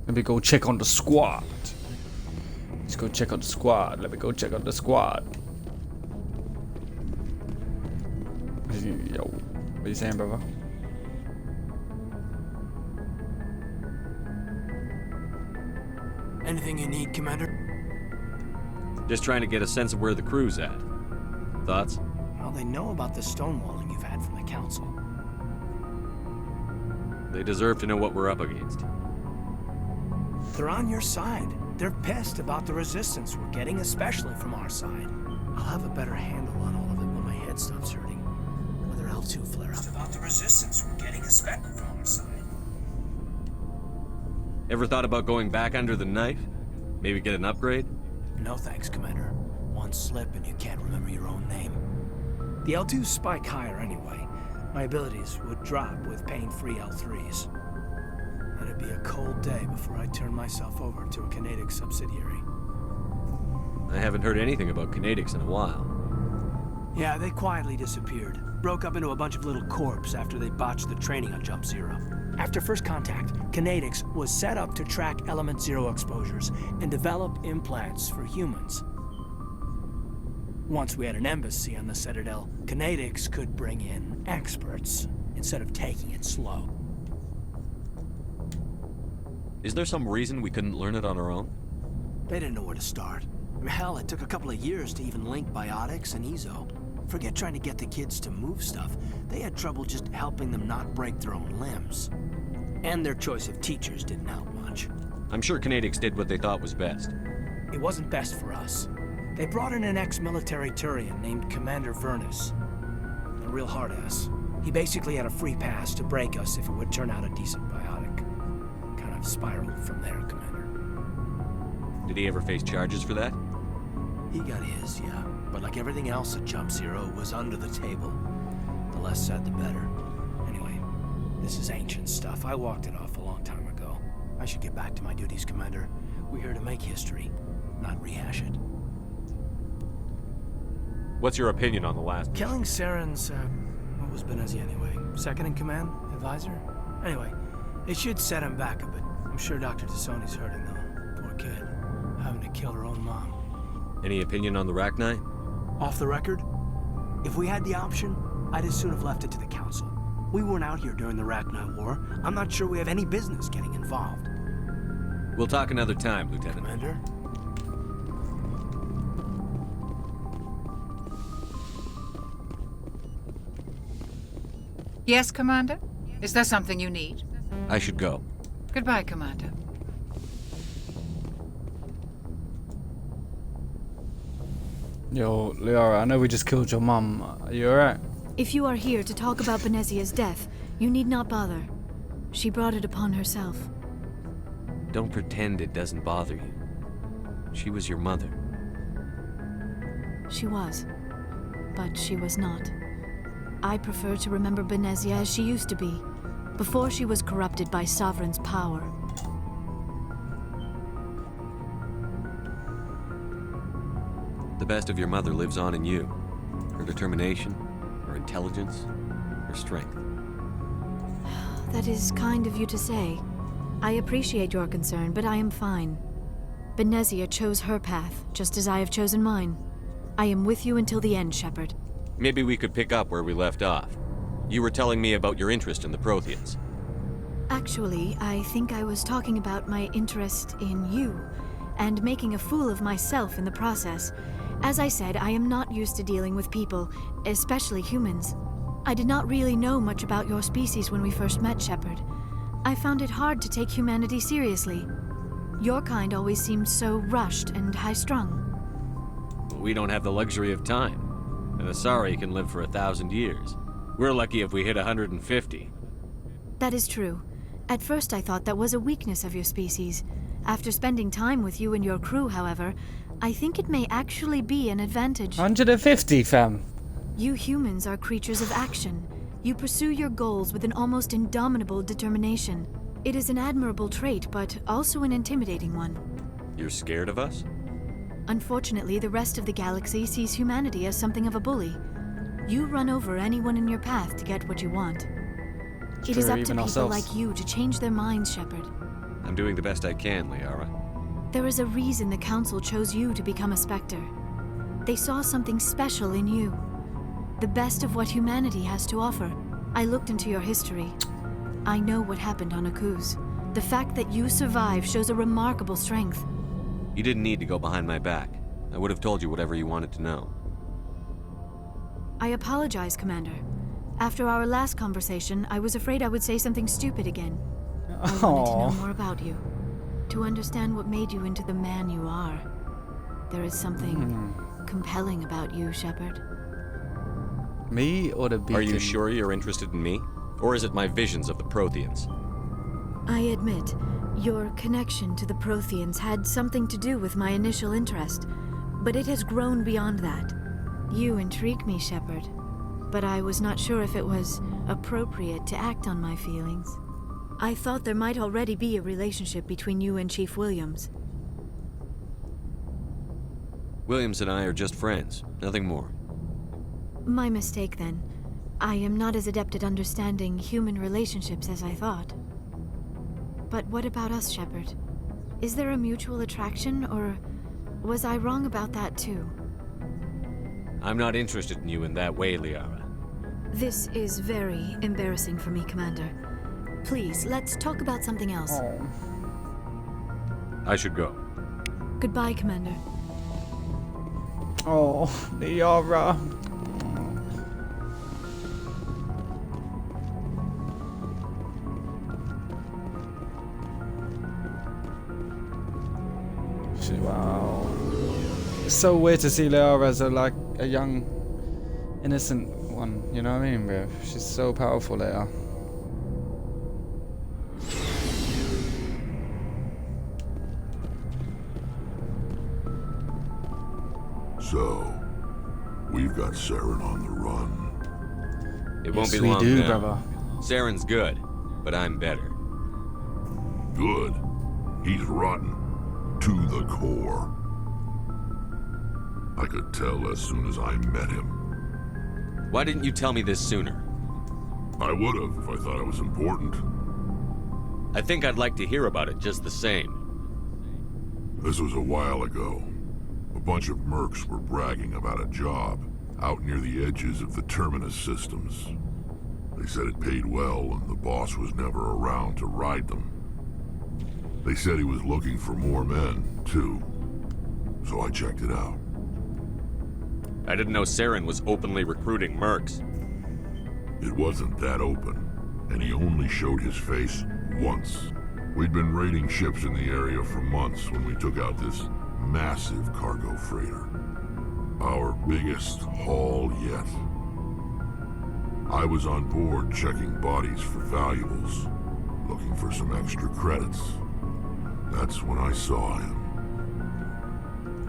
Let me go check on the squad. Let's go check on the squad. Let me go check on the squad. Yo, what are you saying, brother? Anything you need, Commander? Just trying to get a sense of where the crew's at. Thoughts? Well, they know about the stonewalling you've had from the Council. They deserve to know what we're up against. They're on your side. They're pissed about the resistance we're getting, especially from our side. I'll have a better handle on all of it when my head stops hurting. Another L2 flare-up. About the resistance we're getting, especially from our side. Ever thought about going back under the knife? Maybe get an upgrade? No thanks, Commander. One slip and you can't remember your own name. The L2s spike higher anyway. My abilities would drop with pain-free L3s. It'd be a cold day before I turn myself over to a Canadic subsidiary. I haven't heard anything about Canadics in a while. Yeah, they quietly disappeared. Broke up into a bunch of little corps after they botched the training on Jump Zero. After first contact, Canadics was set up to track Element Zero exposures and develop implants for humans. Once we had an embassy on the Citadel, Canadics could bring in experts instead of taking it slow. Is there some reason we couldn't learn it on our own? They didn't know where to start. I mean, hell, it took a couple of years to even link biotics and ezo. Forget trying to get the kids to move stuff. They had trouble just helping them not break their own limbs. And their choice of teachers didn't help much. I'm sure Canadics did what they thought was best. It wasn't best for us. They brought in an ex-military Turian named Commander Vernus. A real hard-ass. He basically had a free pass to break us if it would turn out a decent biotic. Kind of spiraled from there, Commander. Did he ever face charges for that? He got his, yeah. But like everything else at Jump Zero, it was under the table. The less said, the better. Anyway, this is ancient stuff. I walked it off a long time ago. I should get back to my duties, Commander. We're here to make history, not rehash it. What's your opinion on the last? Killing Saren's, what was Benezi anyway? Second in command? Advisor? Anyway, it should set him back a bit. I'm sure Dr. Tassoni's hurting though. Poor kid. Having to kill her own mom. Any opinion on the Rachni? Off the record? If we had the option, I'd as soon have left it to the Council. We weren't out here during the Rachni War. I'm not sure we have any business getting involved. We'll talk another time, Lieutenant. Commander? Yes, Commander? Is there something you need? I should go. Goodbye, Commander. Yo, Liara, I know we just killed your mum. Are you alright? If you are here to talk about Benezia's death, you need not bother. She brought it upon herself. Don't pretend it doesn't bother you. She was your mother. She was. But she was not. I prefer to remember Benezia as she used to be, before she was corrupted by Sovereign's power. The best of your mother lives on in you. Her determination, her intelligence, her strength. That is kind of you to say. I appreciate your concern, but I am fine. Benezia chose her path, just as I have chosen mine. I am with you until the end, Shepard. Maybe we could pick up where we left off. You were telling me about your interest in the Protheans. Actually, I think I was talking about my interest in you, and making a fool of myself in the process. As I said, I am not used to dealing with people, especially humans. I did not really know much about your species when we first met, Shepard. I found it hard to take humanity seriously. Your kind always seemed so rushed and high-strung. We don't have the luxury of time. An Asari can live for 1,000 years. We're lucky if we hit 150. That is true. At first I thought that was a weakness of your species. After spending time with you and your crew, however, I think it may actually be an advantage. 150, fam. You humans are creatures of action. You pursue your goals with an almost indomitable determination. It is an admirable trait, but also an intimidating one. You're scared of us? Unfortunately, the rest of the galaxy sees humanity as something of a bully. You run over anyone in your path to get what you want. It is true, up to even people ourselves. like you to change their minds, Shepard. I'm doing the best I can, Liara. There is a reason the Council chose you to become a Spectre. They saw something special in you. The best of what humanity has to offer. I looked into your history. I know what happened on Akuz. The fact that you survived shows a remarkable strength. You didn't need to go behind my back. I would have told you whatever you wanted to know. I apologize, Commander. After our last conversation, I was afraid I would say something stupid again. I wanted to know Aww. more about you. To understand what made you into the man you are. There is something compelling about you, Shepard. Me or the beacon? Are you sure you're interested in me? Or is it my visions of the Protheans? I admit, your connection to the Protheans had something to do with my initial interest, but it has grown beyond that. You intrigue me, Shepard, but I was not sure if it was appropriate to act on my feelings. I thought there might already be a relationship between you and Chief Williams. Williams and I are just friends, nothing more. My mistake, then. I am not as adept at understanding human relationships as I thought. But what about us, Shepard? Is there a mutual attraction, or was I wrong about that too? I'm not interested in you in that way, Liara. This is very embarrassing for me, Commander. Please, let's talk about something else. Oh. I should go. Goodbye, Commander. Oh, Liara. Wow. It's so weird to see Liara as a young, innocent one. You know what I mean, bro? She's so powerful, Liara. So, we've got Saren on the run. It won't Yes, be we long do, now. brother. Saren's good, but I'm better. Good. He's rotten. To the core. I could tell as soon as I met him. Why didn't you tell me this sooner? I would have if I thought it was important. I think I'd like to hear about it just the same. This was a while ago. A bunch of mercs were bragging about a job out near the edges of the Terminus systems. They said it paid well and the boss was never around to ride them. They said he was looking for more men, too. So I checked it out. I didn't know Saren was openly recruiting mercs. It wasn't that open, and he only showed his face once. We'd been raiding ships in the area for months when we took out this massive cargo freighter. Our biggest haul yet. I was on board checking bodies for valuables, looking for some extra credits. That's when I saw him.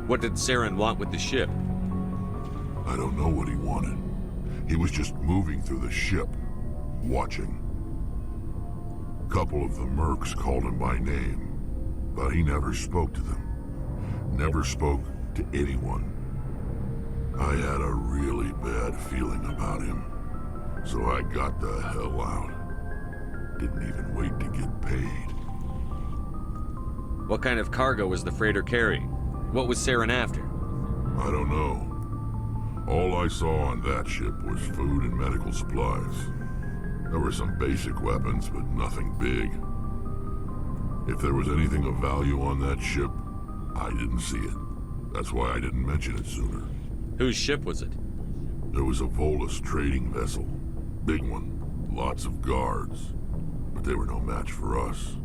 What did Saren want with the ship? I don't know what he wanted. He was just moving through the ship, watching. A couple of the mercs called him by name, but he never spoke to them. Never spoke to anyone. I had a really bad feeling about him, so I got the hell out. Didn't even wait to get paid. What kind of cargo was the freighter carrying? What was Saren after? I don't know. All I saw on that ship was food and medical supplies. There were some basic weapons, but nothing big. If there was anything of value on that ship, I didn't see it. That's why I didn't mention it sooner. Whose ship was it? There was a Volus trading vessel. Big one. Lots of guards. But they were no match for us.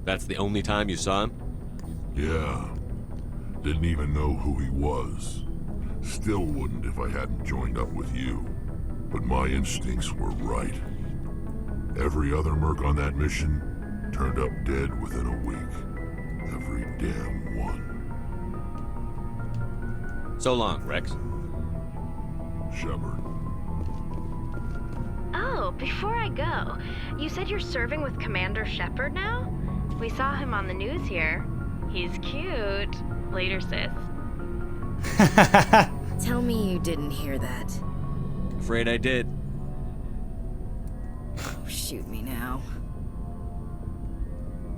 That's the only time you saw him? Yeah. Didn't even know who he was. Still wouldn't if I hadn't joined up with you. But my instincts were right. Every other merc on that mission turned up dead within a week. Every damn one. So long, Rex. Shepard. Oh, before I go, you said you're serving with Commander Shepard now? We saw him on the news here. He's cute. Later, sis. Tell me you didn't hear that. Afraid I did. Oh, shoot me now.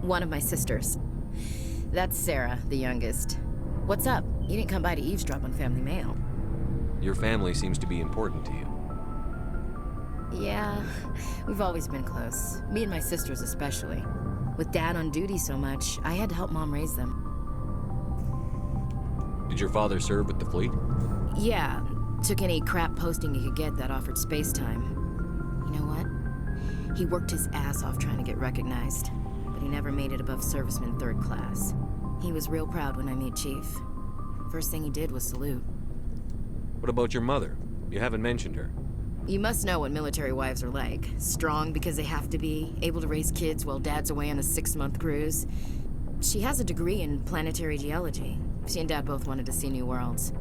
One of my sisters. That's Sarah, the youngest. What's up? You didn't come by to eavesdrop on family mail. Your family seems to be important to you. Yeah, we've always been close. Me and my sisters especially. With Dad on duty so much, I had to help Mom raise them. Did your father serve with the fleet? Yeah, took any crap posting he could get that offered space time. You know what? He worked his ass off trying to get recognized, but he never made it above serviceman 3rd class. He was real proud when I made Chief. First thing he did was salute. What about your mother? You haven't mentioned her. You must know what military wives are like. Strong because they have to be, able to raise kids while Dad's away on a 6-month cruise. She has a degree in planetary geology. She and Dad both wanted to see new worlds.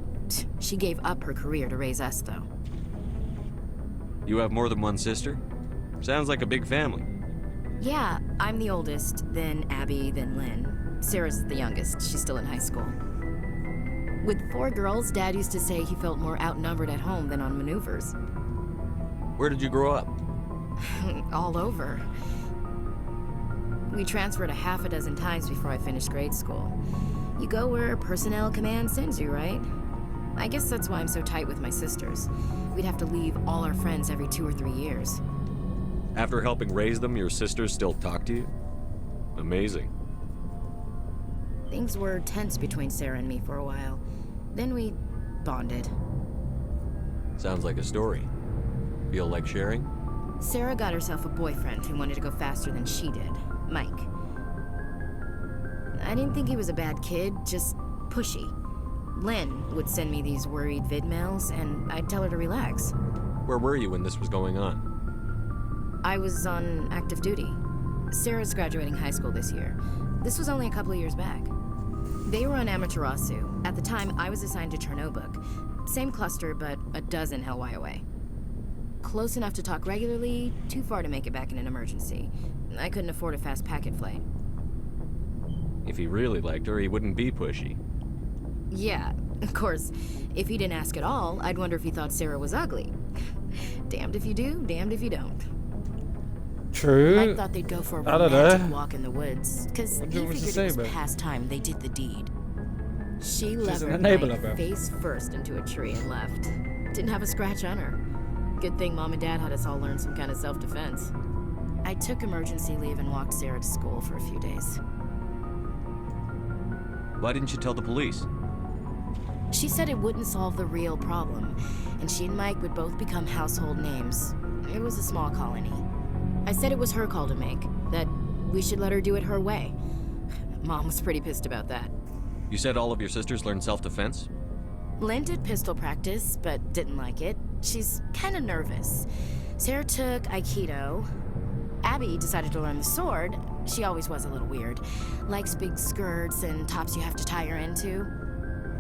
She gave up her career to raise us, though. You have more than one sister? Sounds like a big family. Yeah, I'm the oldest, then Abby, then Lynn. Sarah's the youngest. She's still in high school. With 4 girls, Dad used to say he felt more outnumbered at home than on maneuvers. Where did you grow up? All over. We transferred a half a dozen times before I finished grade school. You go where personnel command sends you, right? I guess that's why I'm so tight with my sisters. We'd have to leave all our friends every 2 or 3 years. After helping raise them, your sisters still talk to you? Amazing. Things were tense between Sarah and me for a while. Then we bonded. Sounds like a story. Feel like sharing? Sarah got herself a boyfriend who wanted to go faster than she did, Mike. I didn't think he was a bad kid, just pushy. Lynn would send me these worried vid mails, and I'd tell her to relax. Where were you when this was going on? I was on active duty. Sarah's graduating high school this year. This was only a couple of years back. They were on Amaterasu. At the time, I was assigned to Chernobog. Same cluster, but a dozen LY away. Close enough to talk regularly, too far to make it back in an emergency. I couldn't afford a fast packet flight. If he really liked her, he wouldn't be pushy. Yeah, of course. If he didn't ask at all, I'd wonder if he thought Sarah was ugly. Damned if you do, damned if you don't. True. Mike thought they'd go for a I don't romantic know. walk in the woods, because he What do you want figured to say, it was bro? past time they did the deed. She an levered enabler, Mike bro. face first into a tree and left. Didn't have a scratch on her. Good thing Mom and Dad had us all learn some kind of self-defense. I took emergency leave and walked Sarah to school for a few days. Why didn't you tell the police? She said it wouldn't solve the real problem, and she and Mike would both become household names. It was a small colony. I said it was her call to make, that we should let her do it her way. Mom was pretty pissed about that. You said all of your sisters learned self-defense? Lynn did pistol practice, but didn't like it. She's kind of nervous. Sarah took Aikido. Abby decided to learn the sword. She always was a little weird. Likes big skirts and tops you have to tie her into.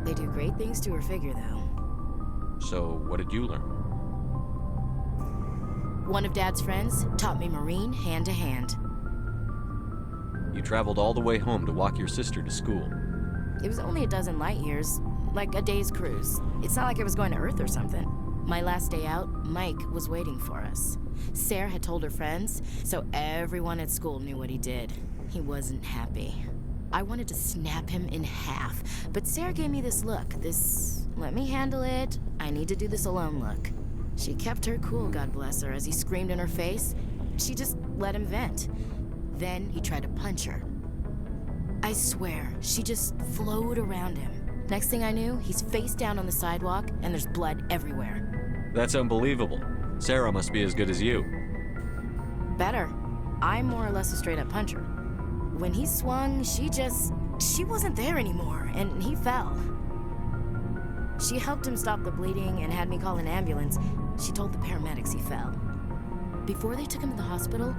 They do great things to her figure, though. So, what did you learn? One of Dad's friends taught me Marine hand to hand. You traveled all the way home to walk your sister to school. It was only a dozen light years, like a day's cruise. It's not like I was going to Earth or something. My last day out, Mike was waiting for us. Sarah had told her friends, so everyone at school knew what he did. He wasn't happy. I wanted to snap him in half, but Sarah gave me this look, this let me handle it, I need to do this alone look. She kept her cool, God bless her, as he screamed in her face. She just let him vent. Then he tried to punch her. I swear, she just flowed around him. Next thing I knew, he's face down on the sidewalk, and there's blood everywhere. That's unbelievable. Sarah must be as good as you. Better. I'm more or less a straight-up puncher. When he swung, she wasn't there anymore, and he fell. She helped him stop the bleeding and had me call an ambulance. She told the paramedics he fell. Before they took him to the hospital,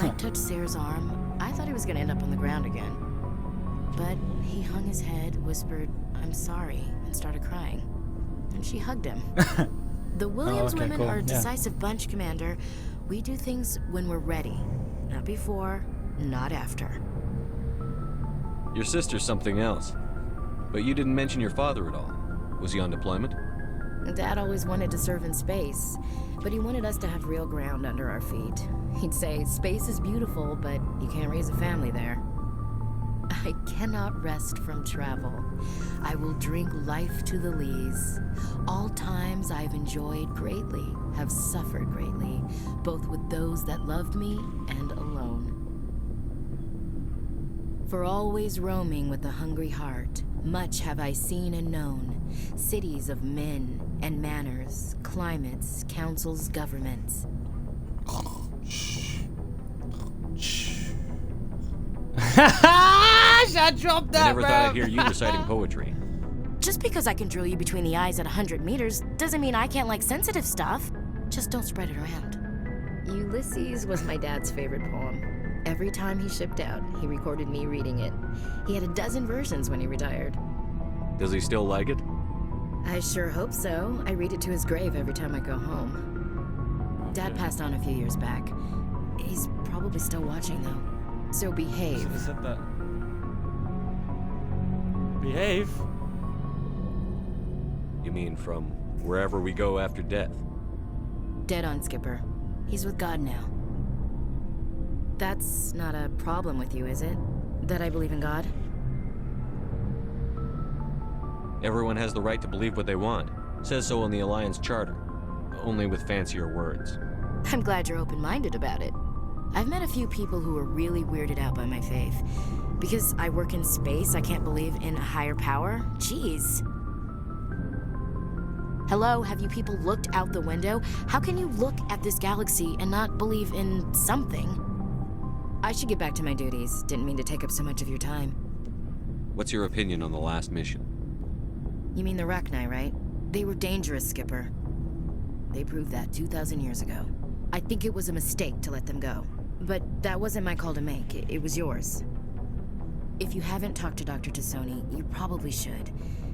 Mike touched Sarah's arm. I thought he was gonna end up on the ground again. But he hung his head, whispered, "I'm sorry," and started crying. And she hugged him. The Williams okay, women cool, are a yeah. decisive bunch, Commander. We do things when we're ready. Not before, not after. Your sister's something else. But you didn't mention your father at all. Was he on deployment? Dad always wanted to serve in space, but he wanted us to have real ground under our feet. He'd say, space is beautiful, but you can't raise a family there. I cannot rest from travel. I will drink life to the lees. All times I've enjoyed greatly, have suffered greatly, both with those that loved me and alone. For always roaming with a hungry heart, much have I seen and known, cities of men and manners, climates, councils, governments. I dropped that, I never thought I'd hear you reciting poetry. Just because I can drill you between the eyes at 100 meters doesn't mean I can't like sensitive stuff. Just don't spread it around. Ulysses was my dad's favorite poem. Every time he shipped out, he recorded me reading it. He had a dozen versions when he retired. Does he still like it? I sure hope so. I read it to his grave every time I go home. Dad passed on a few years back. He's probably still watching, though. So behave. Should have said that. Behave? You mean from wherever we go after death? Dead on, Skipper. He's with God now. That's not a problem with you, is it? That I believe in God? Everyone has the right to believe what they want. Says so in the Alliance Charter. Only with fancier words. I'm glad you're open-minded about it. I've met a few people who are really weirded out by my faith. Because I work in space, I can't believe in a higher power? Jeez. Hello, have you people looked out the window? How can you look at this galaxy and not believe in something? I should get back to my duties. Didn't mean to take up so much of your time. What's your opinion on the last mission? You mean the Rachni, right? They were dangerous, Skipper. They proved that 2,000 years ago. I think it was a mistake to let them go. But that wasn't my call to make. It was yours. If you haven't talked to Dr. Tassoni, you probably should.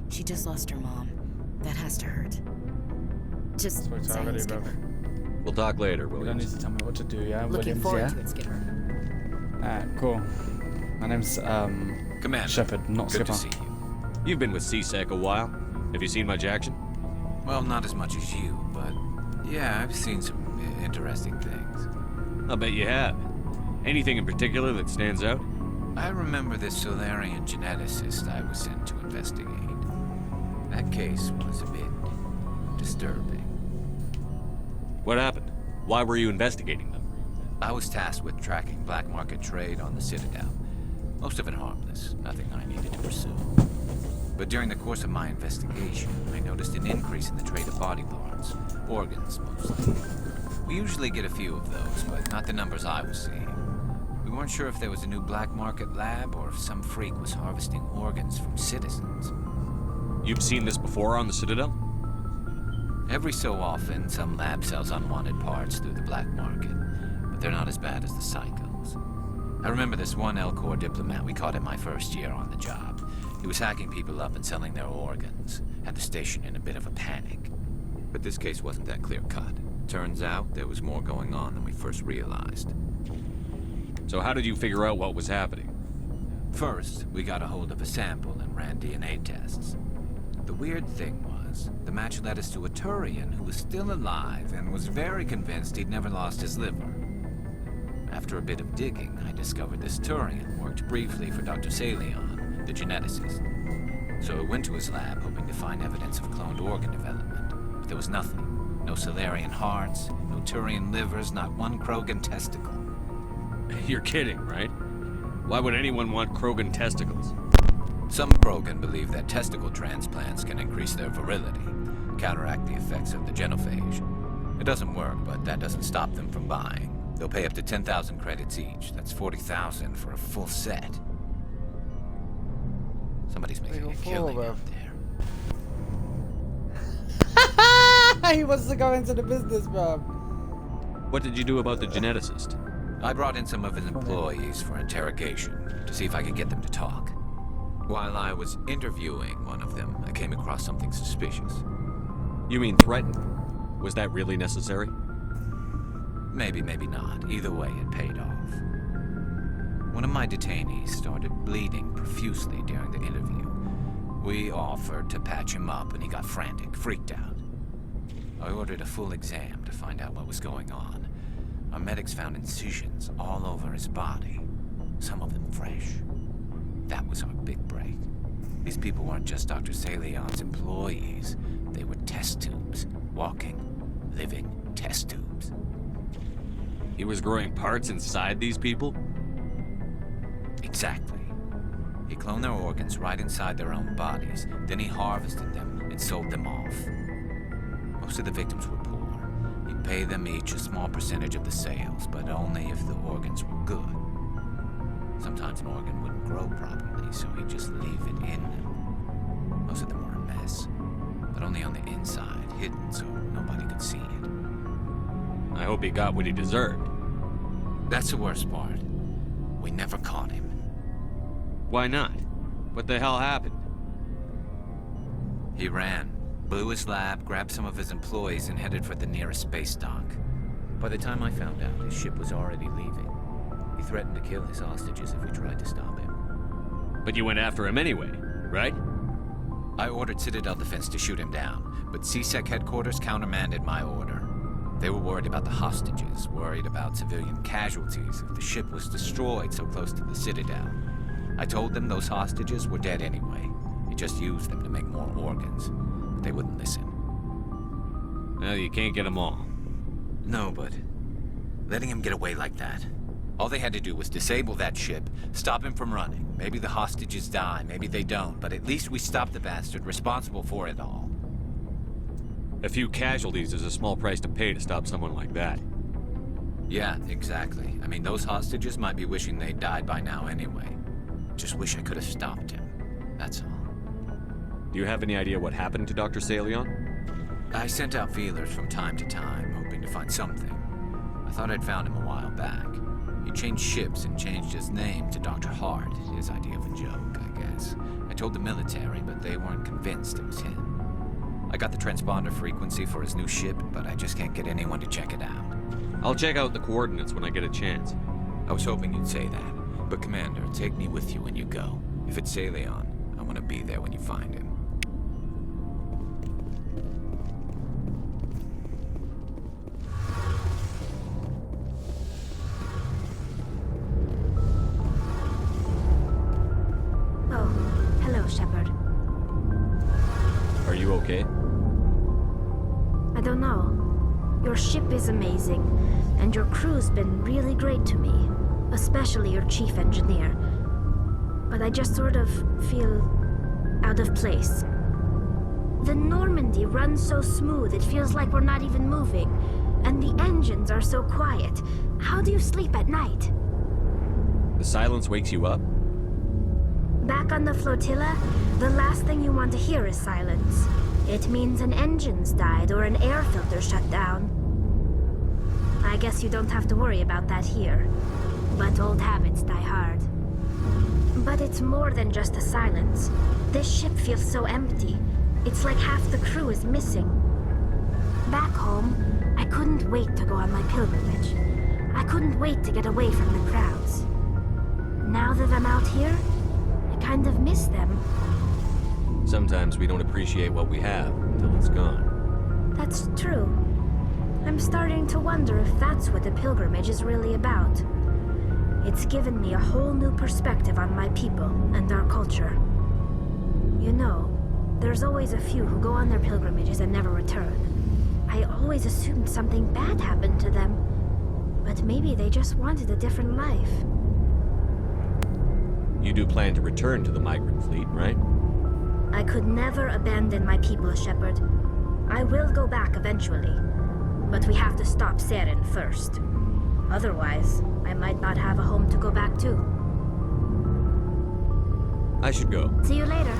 She just lost her mom. That has to hurt. Just Spoke to saying, already, Skipper. brother. We'll talk later, You don't need Williams. to tell me what to do, yeah? Looking Williams, forward yeah? to it, Skipper. Alright, cool. My name's, Commander, Shepard, not good Skipper. to see you. You've been with CSEC a while. Have you seen much action? Well, not as much as you, but yeah, I've seen some interesting things. I'll bet you have. Anything in particular that stands out? I remember this Solarian geneticist I was sent to investigate. That case was a bit disturbing. What happened? Why were you investigating them? I was tasked with tracking black market trade on the Citadel. Most of it harmless, nothing I needed to pursue. But during the course of my investigation, I noticed an increase in the trade of body parts, organs mostly. We usually get a few of those, but not the numbers I was seeing. We weren't sure if there was a new black market lab or if some freak was harvesting organs from citizens. You've seen this before on the Citadel? Every so often, some lab sells unwanted parts through the black market, but they're not as bad as the cycles. I remember this one L-Corps diplomat we caught in my first year on the job. He was hacking people up and selling their organs, had the station in a bit of a panic. But this case wasn't that clear-cut. Turns out there was more going on than we first realized. So how did you figure out what was happening? First, we got a hold of a sample and ran DNA tests. The weird thing was, the match led us to a Turian who was still alive and was very convinced he'd never lost his liver. After a bit of digging, I discovered this Turian worked briefly for Dr. Salion, the geneticist. So I went to his lab hoping to find evidence of cloned organ development. But there was nothing. No Solarian hearts, no Turian livers, not one Krogan testicle. You're kidding, right? Why would anyone want Krogan testicles? Some Krogan believe that testicle transplants can increase their virility, counteract the effects of the genophage. It doesn't work, but that doesn't stop them from buying. They'll pay up to 10,000 credits each. That's 40,000 for a full set. Somebody's making a killing out there. He wants to go into the business, bro. What did you do about the geneticist? I brought in some of his employees for interrogation to see if I could get them to talk. While I was interviewing one of them, I came across something suspicious. You mean threatened? Was that really necessary? Maybe, maybe not. Either way, it paid off. One of my detainees started bleeding profusely during the interview. We offered to patch him up and he got frantic, freaked out. I ordered a full exam to find out what was going on. Our medics found incisions all over his body, some of them fresh. That was our big break. These people weren't just Dr. Salion's employees. They were test tubes. Walking, living test tubes. He was growing parts inside these people? Exactly. He cloned their organs right inside their own bodies. Then he harvested them and sold them off. Most of the victims were poor. He'd pay them each a small percentage of the sales, but only if the organs were good. Sometimes an organ wouldn't grow properly, so he'd just leave it in them. Most of them were a mess, but only on the inside, hidden so nobody could see it. I hope he got what he deserved. That's the worst part. We never caught him. Why not? What the hell happened? He ran, blew his lab, grabbed some of his employees, and headed for the nearest space dock. By the time I found out, his ship was already leaving. He threatened to kill his hostages if we tried to stop him. But you went after him anyway, right? I ordered Citadel Defense to shoot him down, but CSEC headquarters countermanded my order. They were worried about the hostages, worried about civilian casualties if the ship was destroyed so close to the Citadel. I told them those hostages were dead anyway. He just used them to make more organs, but they wouldn't listen. Well, you can't get them all. No, but letting him get away like that. All they had to do was disable that ship, stop him from running. Maybe the hostages die, maybe they don't, but at least we stopped the bastard responsible for it all. A few casualties is a small price to pay to stop someone like that. Yeah, exactly. I mean, those hostages might be wishing they'd died by now anyway. Just wish I could have stopped him. That's all. Do you have any idea what happened to Dr. Salion? I sent out feelers from time to time, hoping to find something. I thought I'd found him a while back. He changed ships and changed his name to Dr. Hart, his idea of a joke, I guess. I told the military, but they weren't convinced it was him. I got the transponder frequency for his new ship, but I just can't get anyone to check it out. I'll check out the coordinates when I get a chance. I was hoping you'd say that. But Commander, take me with you when you go. If it's Salion, I want to be there when you find him. Oh, hello, Shepard. Are you okay? I don't know. Your ship is amazing, and your crew's been really great to me, especially your chief engineer. But I just sort of feel out of place. The Normandy runs so smooth it feels like we're not even moving, and the engines are so quiet. How do you sleep at night? The silence wakes you up? Back on the flotilla, the last thing you want to hear is silence. It means an engine's died or an air filter shut down. I guess you don't have to worry about that here. But old habits die hard. But it's more than just the silence. This ship feels so empty. It's like half the crew is missing. Back home, I couldn't wait to go on my pilgrimage. I couldn't wait to get away from the crowds. Now that I'm out here, I kind of miss them. Sometimes we don't appreciate what we have until it's gone. That's true. I'm starting to wonder if that's what the pilgrimage is really about. It's given me a whole new perspective on my people and our culture. You know, there's always a few who go on their pilgrimages and never return. I always assumed something bad happened to them, but maybe they just wanted a different life. You do plan to return to the migrant fleet, right? I could never abandon my people, Shepard. I will go back eventually, but we have to stop Saren first. Otherwise, I might not have a home to go back to. I should go. See you later.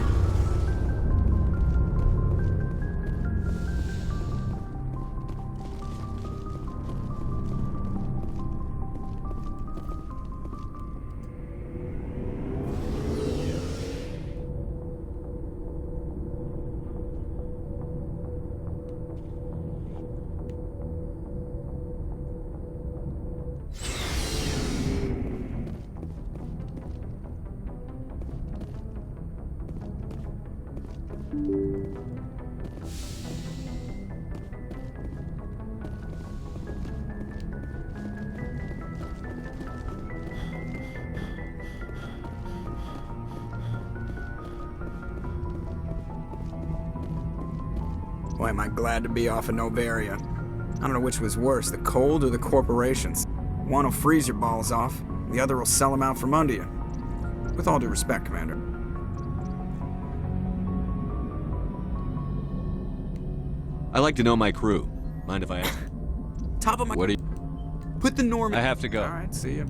Boy, am I glad to be off of Novaria. I don't know which was worse, the cold or the corporations. One will freeze your balls off, the other will sell them out from under you. With all due respect, Commander. I like to know my crew. Mind if I ask? Top of my... What do you... Put the Norman... I have to go. Alright, see ya.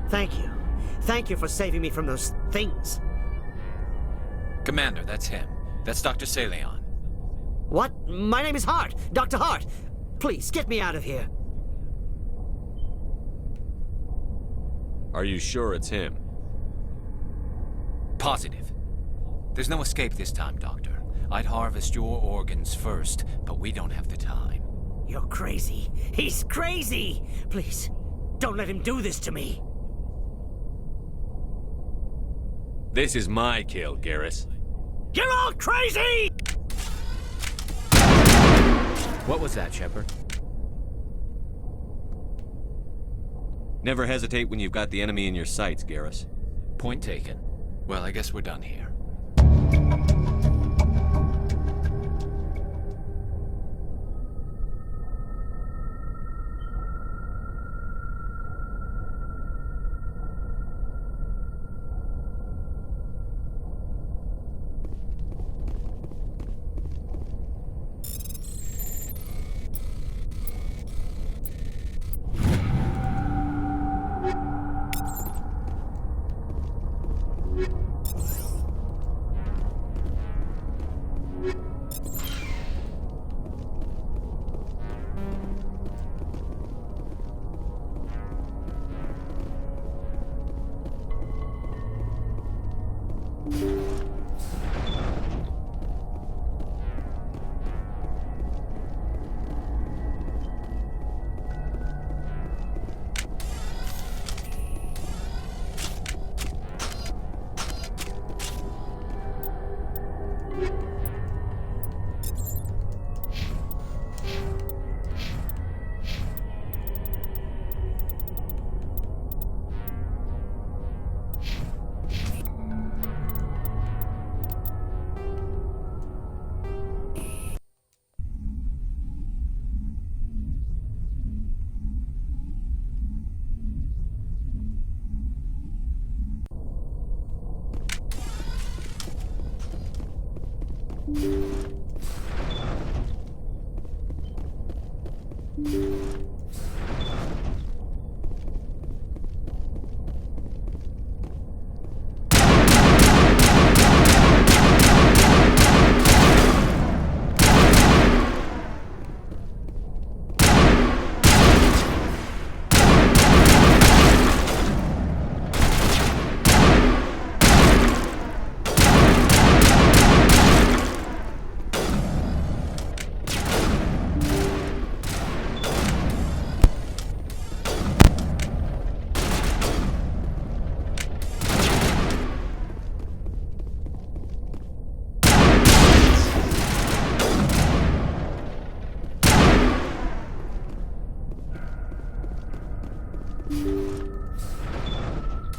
Thank you. Thank you for saving me from those things. Commander, that's him. That's Dr. Saleon. What? My name is Hart. Dr. Hart. Please, get me out of here. Are you sure it's him? Positive. There's no escape this time, Doctor. I'd harvest your organs first, but we don't have the time. You're crazy. He's crazy! Please, don't let him do this to me. This is my kill, Garrus. You're all crazy! What was that, Shepard? Never hesitate when you've got the enemy in your sights, Garrus. Point taken. Well, I guess we're done here.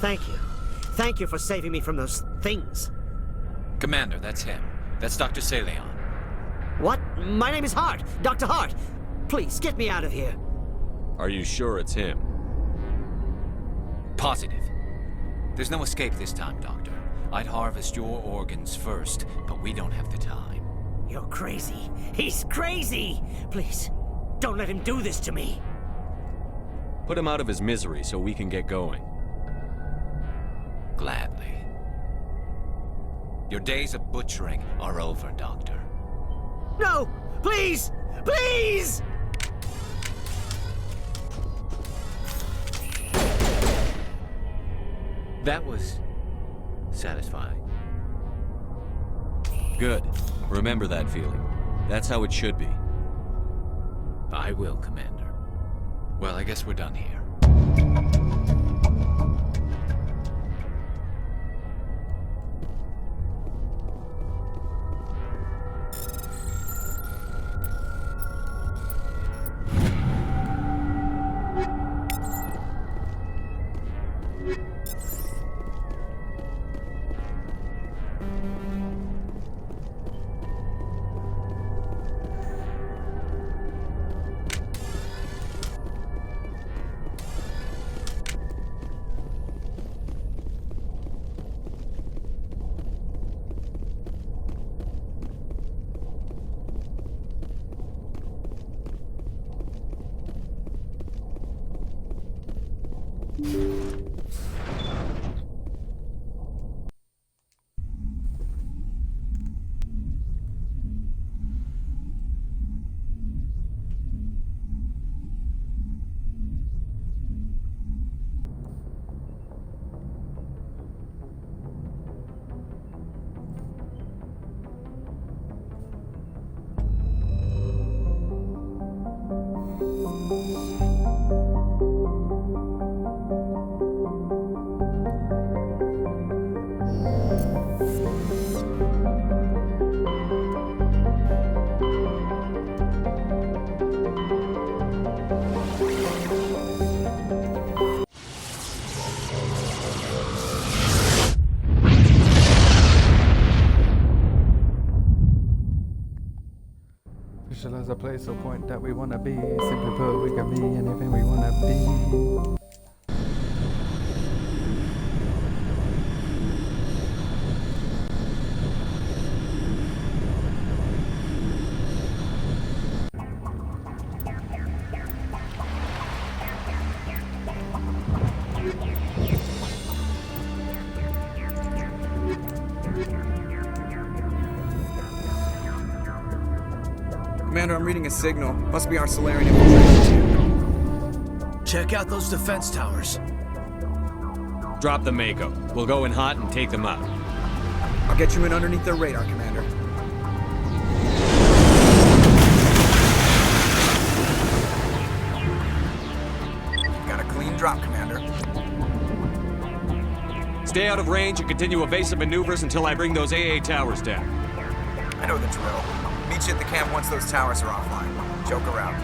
Thank you. Thank you for saving me from those things. Commander, that's him. That's Dr. Saleon. What? My name is Hart. Dr. Hart. Please, get me out of here. Are you sure it's him? Positive. There's no escape this time, Doctor. I'd harvest your organs first, but we don't have the time. You're crazy. He's crazy! Please, don't let him do this to me. Put him out of his misery so we can get going. Gladly. Your days of butchering are over, Doctor. No! Please! Please! That was satisfying. Good. Remember that feeling. That's how it should be. I will, Commander. Well, I guess we're done here. place or point that we wanna be. Simply put, we can be anything we wanna be. Commander, I'm reading a signal. Must be our Solarian infiltration team. Check out those defense towers. Drop the Mako. We'll go in hot and take them out. I'll get you in underneath their radar, Commander. Got a clean drop, Commander. Stay out of range and continue evasive maneuvers until I bring those AA towers down. I know the drill. Meet you at the camp once those towers are offline. Joke around.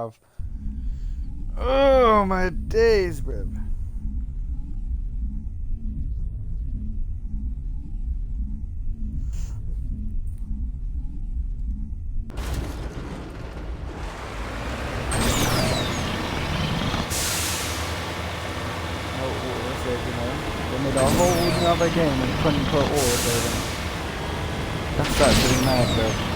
bruv. Oh, my days, bruv. They made a whole nother game and couldn't put auto save in it. That's actually mad, bro.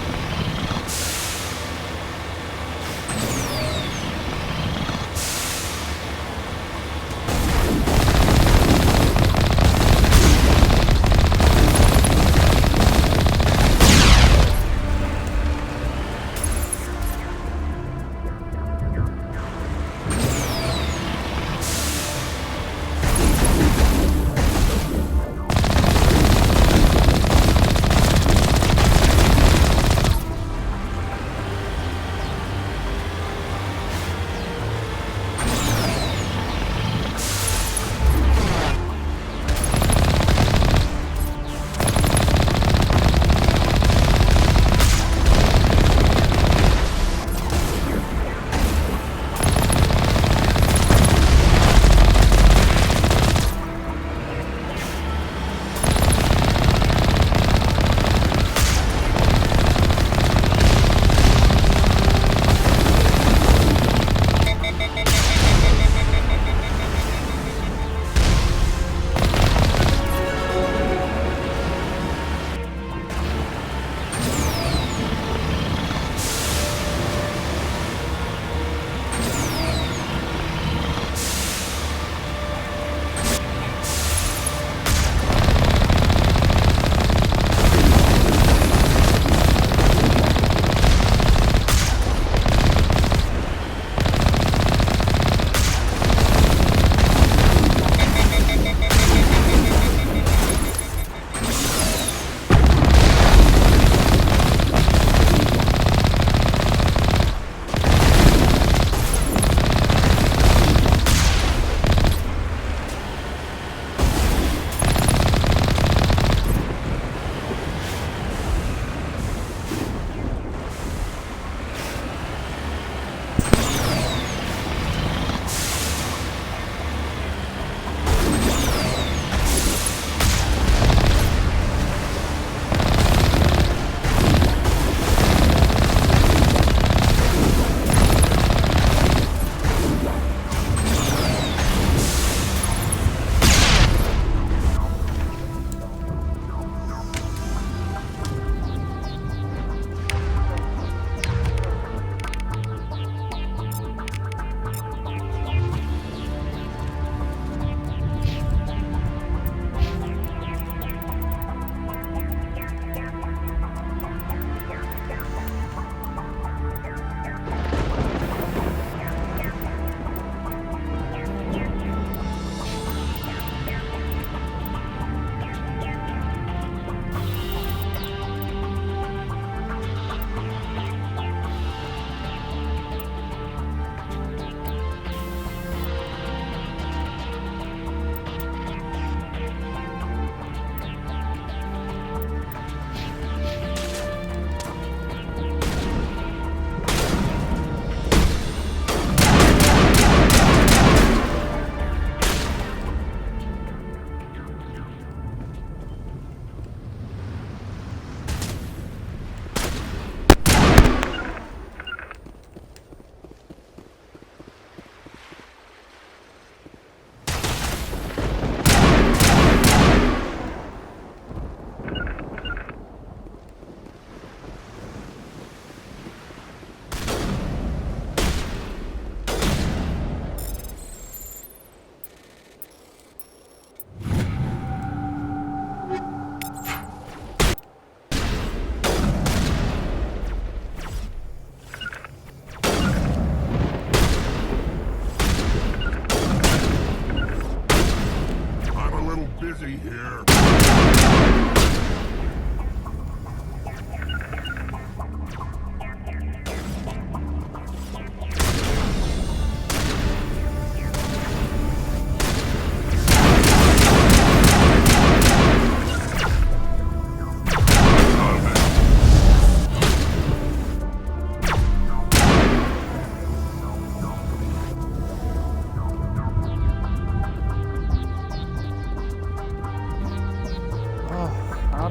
busy here.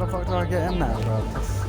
the fuck do I get in there, bro?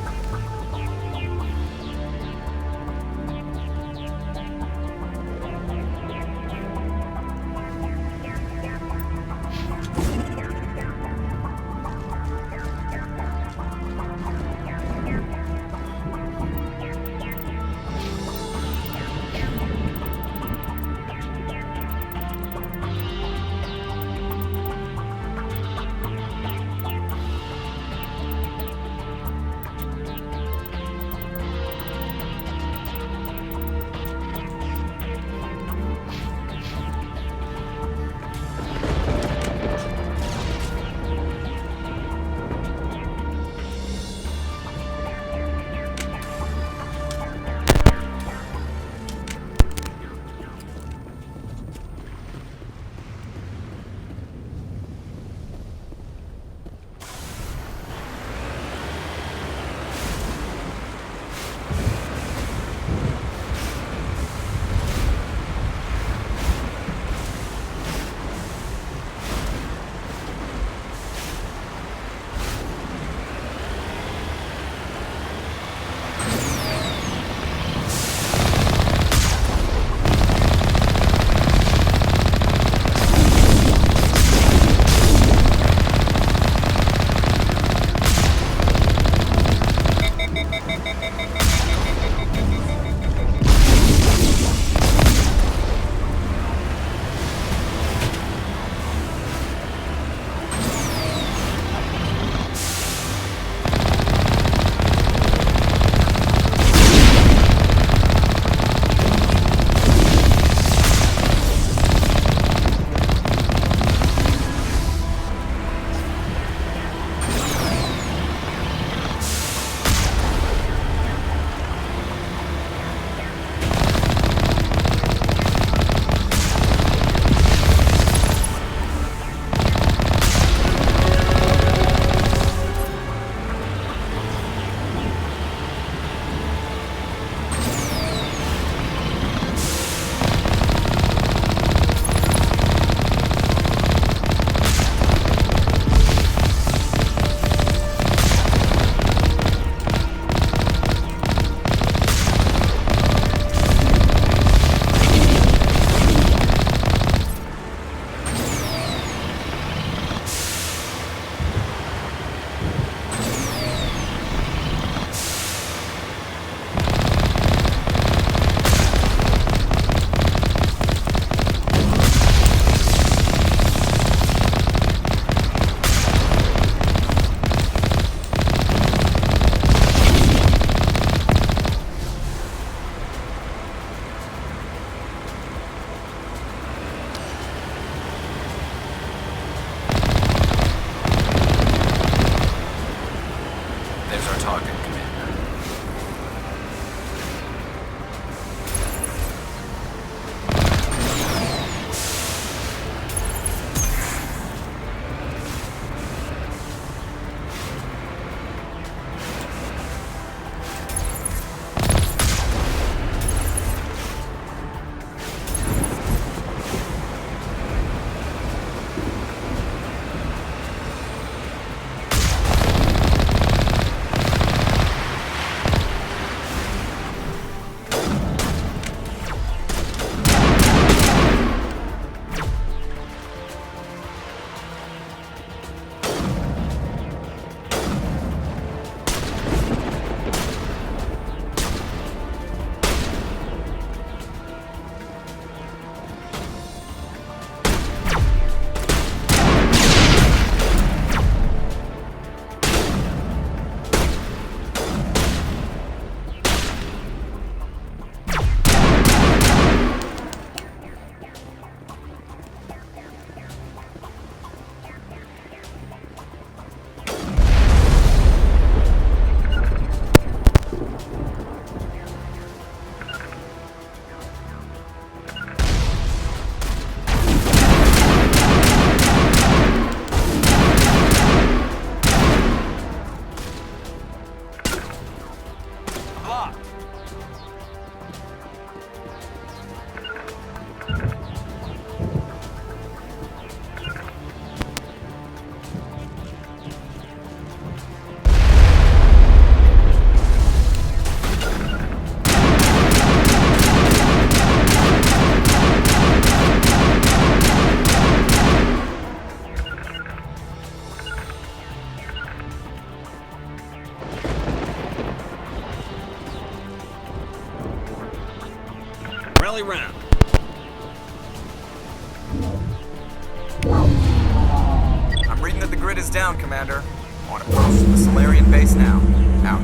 the grid is down, Commander. On approach to the Solarian base now. Out.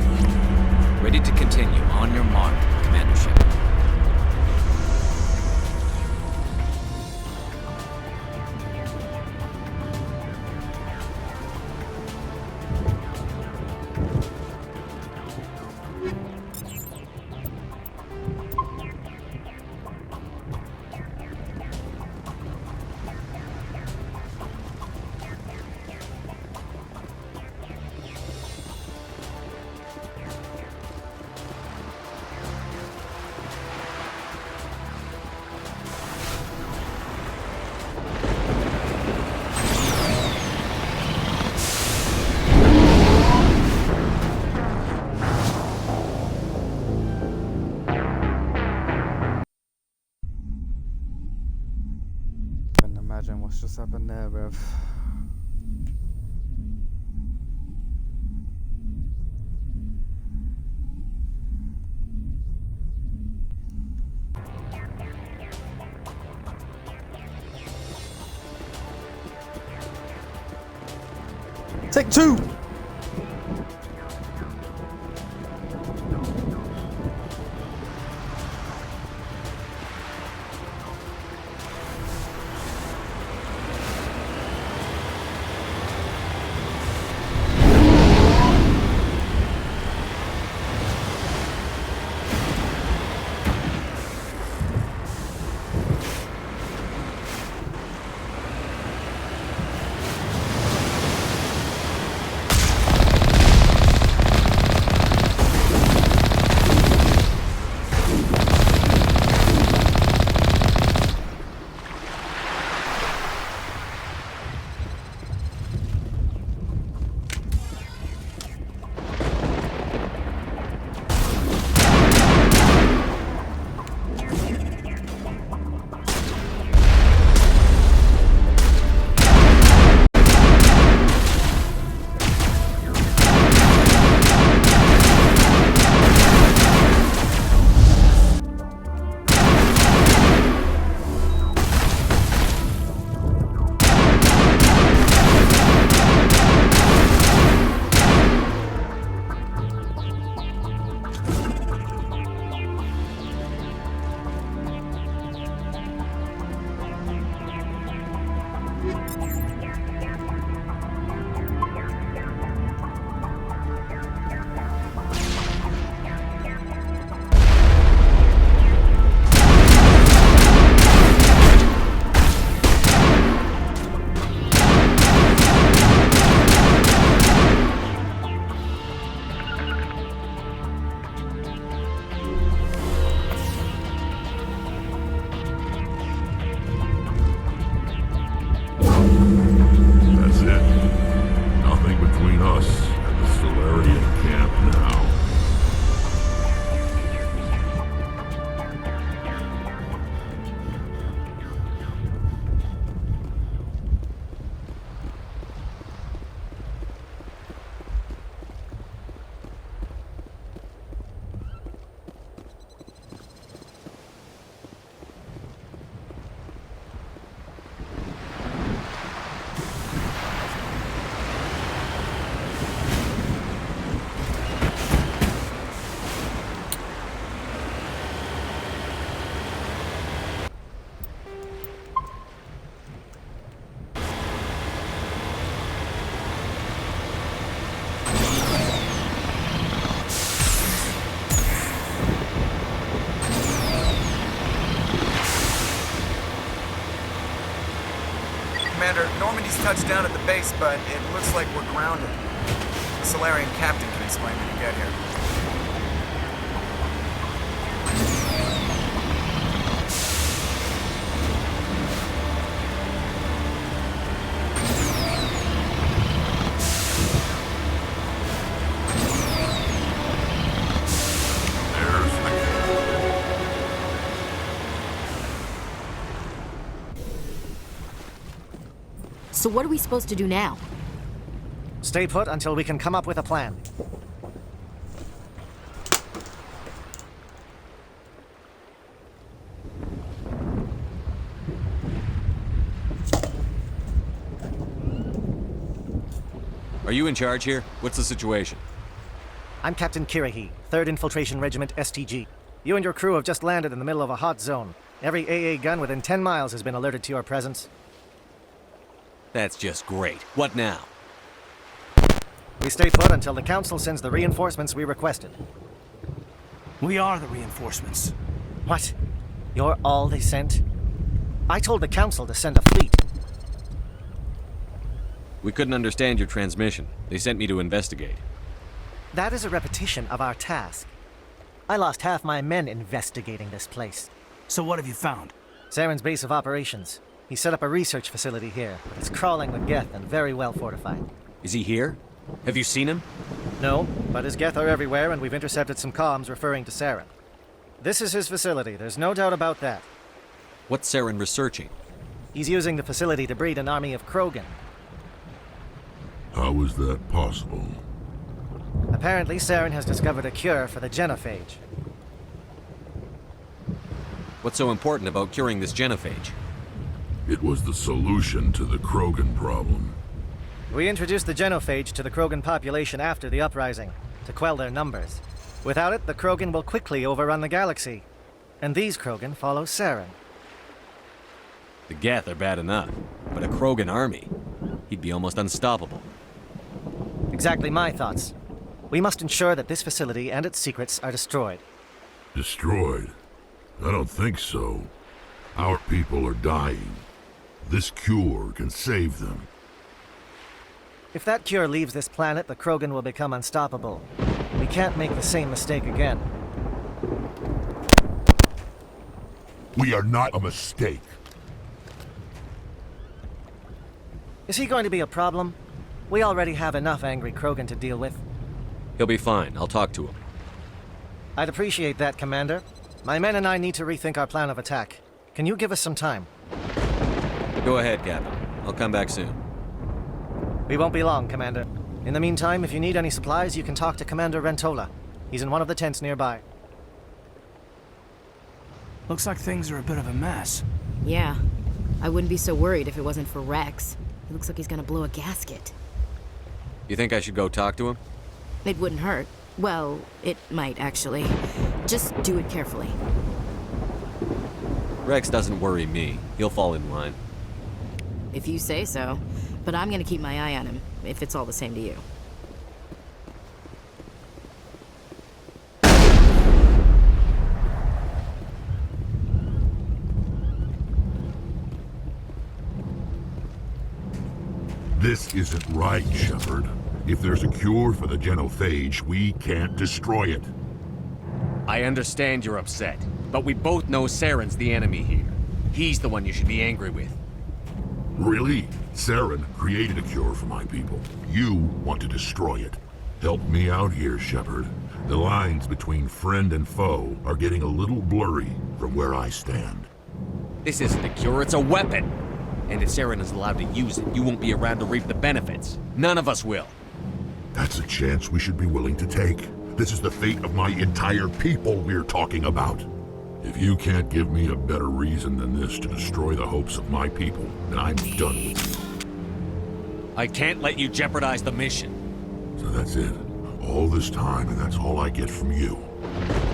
Ready to continue. On your mark, Commander Shepard. Can imagine what's just happened there, bruv. Take two! Commander, Normandy's touched down at the base, but it looks like we're grounded. The Solarian captain can explain when you get here. So what are we supposed to do now? Stay put until we can come up with a plan. Are you in charge here? What's the situation? I'm Captain Kirahi, 3rd Infiltration Regiment STG. You and your crew have just landed in the middle of a hot zone. Every AA gun within 10 miles has been alerted to your presence. That's just great. What now? We stay put until the Council sends the reinforcements we requested. We are the reinforcements. What? You're all they sent? I told the Council to send a fleet. We couldn't understand your transmission. They sent me to investigate. That is a repetition of our task. I lost half my men investigating this place. So what have you found? Saren's base of operations. He set up a research facility here, but it's crawling with Geth and very well fortified. Is he here? Have you seen him? No, but his Geth are everywhere and we've intercepted some comms referring to Saren. This is his facility, there's no doubt about that. What's Saren researching? He's using the facility to breed an army of Krogan. How is that possible? Apparently, Saren has discovered a cure for the genophage. What's so important about curing this genophage? It was the solution to the Krogan problem. We introduced the genophage to the Krogan population after the uprising, to quell their numbers. Without it, the Krogan will quickly overrun the galaxy. And these Krogan follow Saren. The Geth are bad enough, but a Krogan army? He'd be almost unstoppable. Exactly my thoughts. We must ensure that this facility and its secrets are destroyed. Destroyed? I don't think so. Our people are dying. This cure can save them. If that cure leaves this planet, the Krogan will become unstoppable. We can't make the same mistake again. We are not a mistake. Is he going to be a problem? We already have enough angry Krogan to deal with. He'll be fine. I'll talk to him. I'd appreciate that, Commander. My men and I need to rethink our plan of attack. Can you give us some time? Go ahead, Captain. I'll come back soon. We won't be long, Commander. In the meantime, if you need any supplies, you can talk to Commander Rentola. He's in one of the tents nearby. Looks like things are a bit of a mess. Yeah. I wouldn't be so worried if it wasn't for Rex. He looks like he's gonna blow a gasket. You think I should go talk to him? It wouldn't hurt. Well, it might, actually. Just do it carefully. Rex doesn't worry me. He'll fall in line. If you say so. But I'm gonna keep my eye on him, if it's all the same to you. This isn't right, Shepard. If there's a cure for the genophage, we can't destroy it. I understand you're upset, but we both know Saren's the enemy here. He's the one you should be angry with. Really? Saren created a cure for my people. You want to destroy it. Help me out here, Shepard. The lines between friend and foe are getting a little blurry from where I stand. This isn't a cure, it's a weapon! And if Saren is allowed to use it, you won't be around to reap the benefits. None of us will. That's a chance we should be willing to take. This is the fate of my entire people we're talking about. If you can't give me a better reason than this to destroy the hopes of my people, then I'm done with you. I can't let you jeopardize the mission. So that's it. All this time, and that's all I get from you.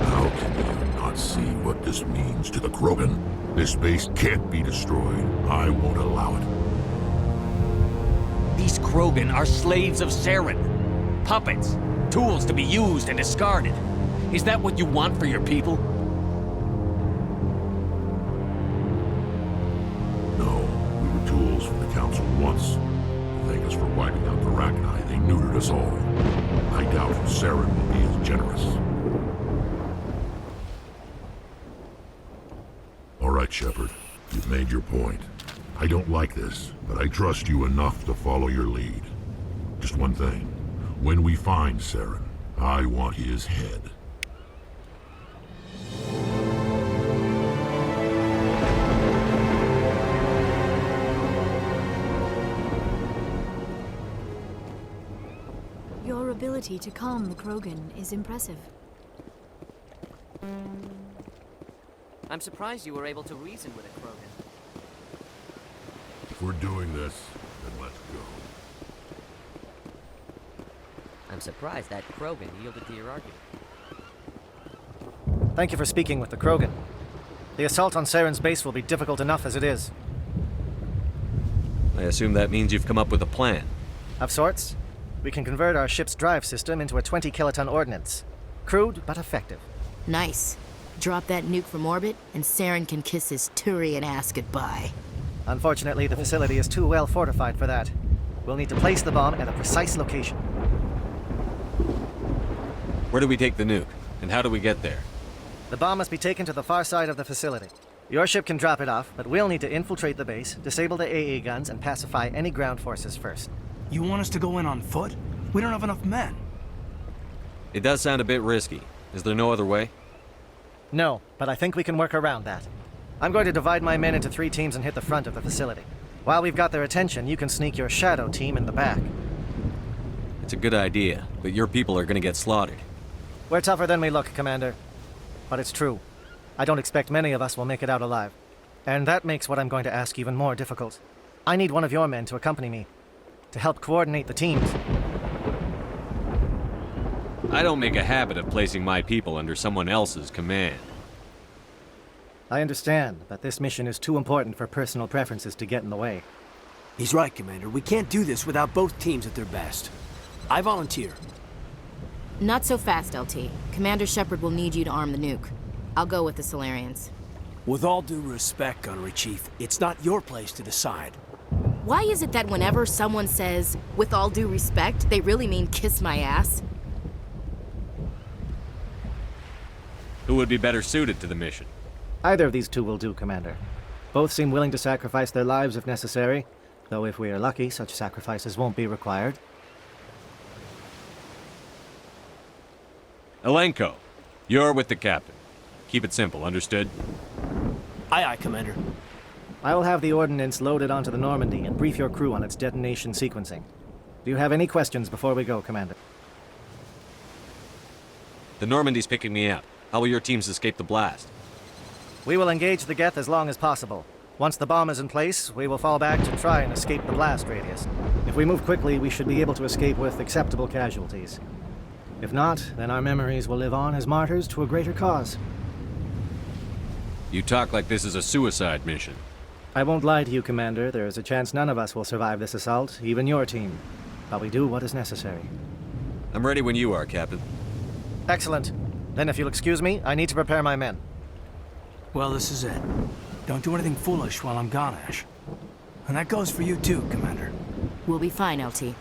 How can you not see what this means to the Krogan? This base can't be destroyed. I won't allow it. These Krogan are slaves of Saren. Puppets. Tools to be used and discarded. Is that what you want for your people? No, we were tools for the Council once. Thank us for wiping out the Rachni. They neutered us all. I doubt Saren will be as generous. All right, Shepard. You've made your point. I don't like this, but I trust you enough to follow your lead. Just one thing. When we find Saren, I want his head. Your ability to calm the Krogan is impressive. I'm surprised you were able to reason with a Krogan. If we're doing this, then let's go. I'm surprised that Krogan yielded to your argument. Thank you for speaking with the Krogan. The assault on Saren's base will be difficult enough as it is. I assume that means you've come up with a plan. Of sorts. We can convert our ship's drive system into a 20-kiloton ordnance. Crude, but effective. Nice. Drop that nuke from orbit, and Saren can kiss his Turian ass goodbye. Unfortunately, the facility is too well fortified for that. We'll need to place the bomb at a precise location. Where do we take the nuke? And how do we get there? The bomb must be taken to the far side of the facility. Your ship can drop it off, but we'll need to infiltrate the base, disable the AA guns, and pacify any ground forces first. You want us to go in on foot? We don't have enough men. It does sound a bit risky. Is there no other way? No, but I think we can work around that. I'm going to divide my men into 3 teams and hit the front of the facility. While we've got their attention, you can sneak your shadow team in the back. It's a good idea, but your people are gonna get slaughtered. We're tougher than we look, Commander. But it's true. I don't expect many of us will make it out alive. And that makes what I'm going to ask even more difficult. I need one of your men to accompany me, to help coordinate the teams. I don't make a habit of placing my people under someone else's command. I understand, but this mission is too important for personal preferences to get in the way. He's right, Commander. We can't do this without both teams at their best. I volunteer. Not so fast, LT. Commander Shepard will need you to arm the nuke. I'll go with the Solarians. With all due respect, Gunnery Chief, it's not your place to decide. Why is it that whenever someone says, with all due respect, they really mean kiss my ass? Who would be better suited to the mission? Either of these 2 will do, Commander. Both seem willing to sacrifice their lives if necessary, though if we are lucky, such sacrifices won't be required. Elenko, you're with the captain. Keep it simple, understood? Aye, aye, Commander. I will have the ordnance loaded onto the Normandy and brief your crew on its detonation sequencing. Do you have any questions before we go, Commander? The Normandy's picking me up. How will your teams escape the blast? We will engage the Geth as long as possible. Once the bomb is in place, we will fall back to try and escape the blast radius. If we move quickly, we should be able to escape with acceptable casualties. If not, then our memories will live on as martyrs to a greater cause. You talk like this is a suicide mission. I won't lie to you, Commander. There is a chance none of us will survive this assault, even your team. But we do what is necessary. I'm ready when you are, Captain. Excellent. Then if you'll excuse me, I need to prepare my men. Well, this is it. Don't do anything foolish while I'm gone, Ash. And that goes for you too, Commander. We'll be fine, LT.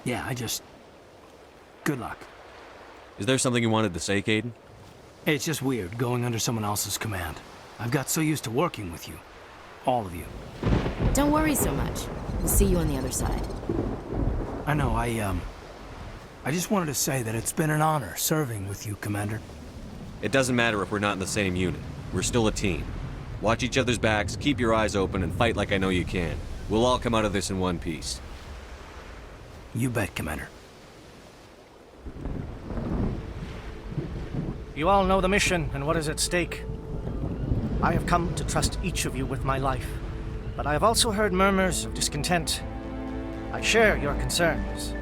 Yeah, good luck. Is there something you wanted to say, Kaidan? It's just weird going under someone else's command. I've got so used to working with you. All of you. Don't worry so much. We'll see you on the other side. I know, I just wanted to say that it's been an honor serving with you, Commander. It doesn't matter if we're not in the same unit. We're still a team. Watch each other's backs, keep your eyes open, and fight like I know you can. We'll all come out of this in one piece. You bet, Commander. You all know the mission and what is at stake. I have come to trust each of you with my life, but I have also heard murmurs of discontent. I share your concerns.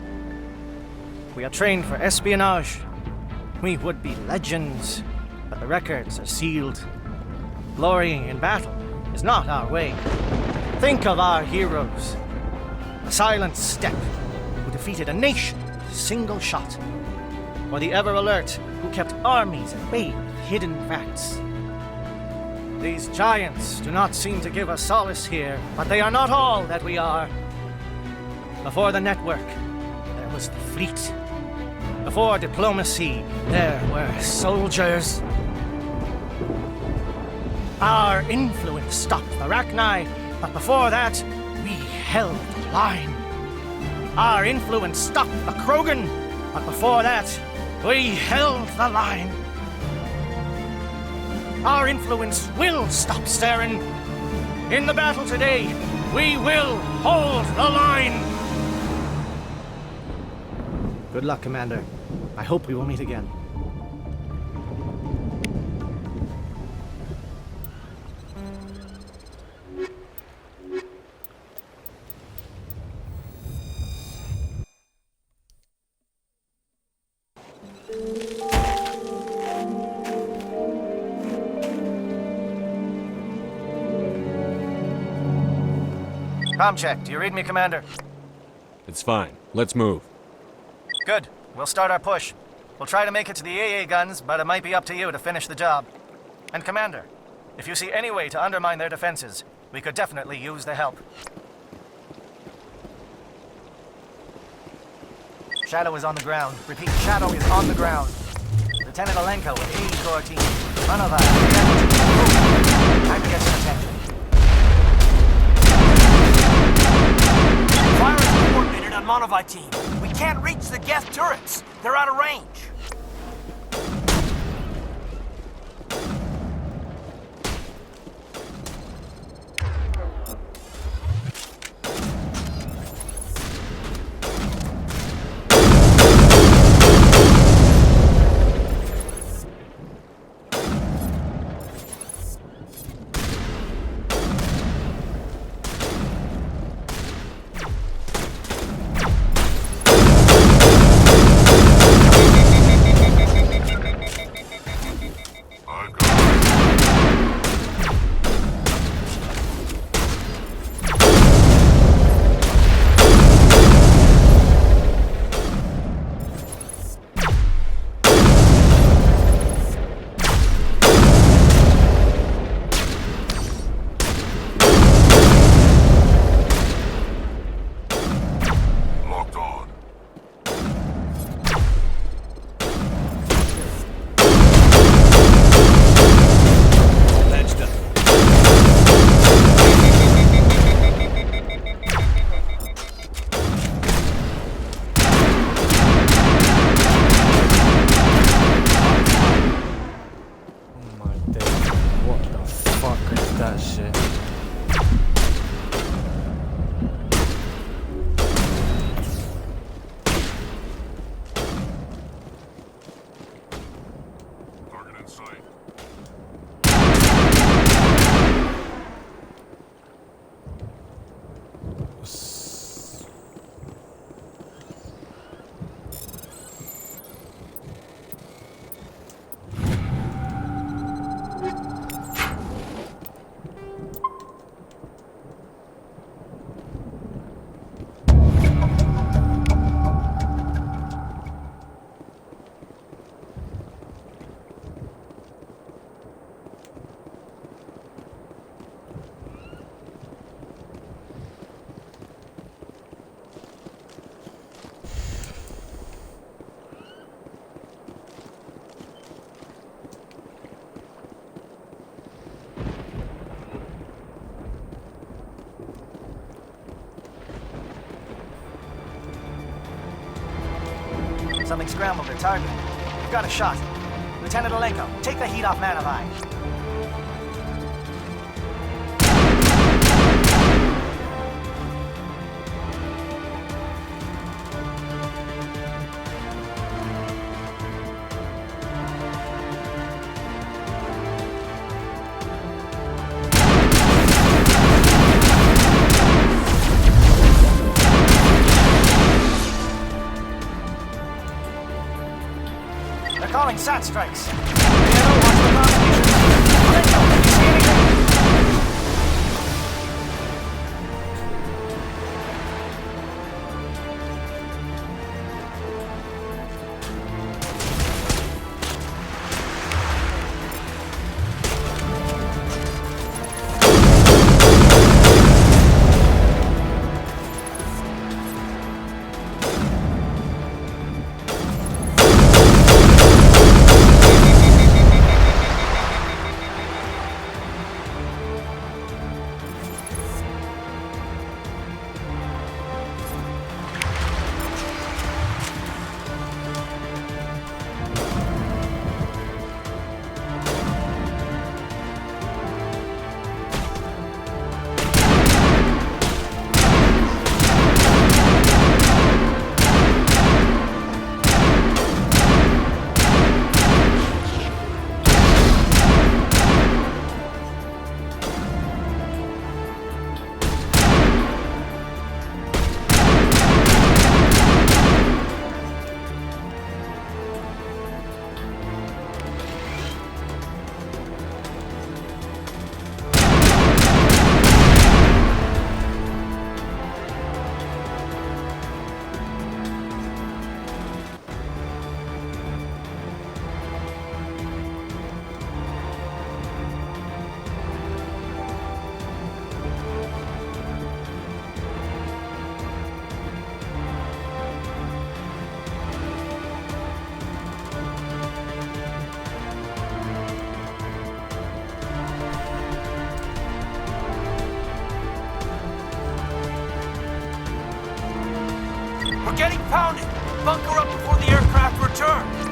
We are trained for espionage. We would be legends, but the records are sealed. Glory in battle is not our way. Think of our heroes. The silent step who defeated a nation with a single shot. Or the ever-alert who kept armies at bay with hidden facts. These giants do not seem to give us solace here, but they are not all that we are. Before the network, there was the fleet. Before diplomacy, there were soldiers. Our influence stopped the Rachni, but before that, we held the line. Our influence stopped the Krogan, but before that, we held the line. Our influence will stop Saren. In the battle today, we will hold the line. Good luck, Commander. I hope we will meet again. Com check. Do you read me, Commander? It's fine. Let's move. Good. We'll start our push. We'll try to make it to the AA guns, but it might be up to you to finish the job. And Commander, if you see any way to undermine their defenses, we could definitely use the help. Shadow is on the ground. Repeat, Shadow is on the ground. Lieutenant Alenko with AE Corps team. Manova, time to get some attention. Fire is coordinated on Monovi team. We can't reach the Geth turrets. They're out of range. That shit. Target in sight. Something scrambled their target. We've got a shot. Lieutenant Alenko, take the heat off Manavai. Calling SAT strikes. Watch the ground station. Alenko, can you see anything? We're getting pounded! Bunker up before the aircraft return!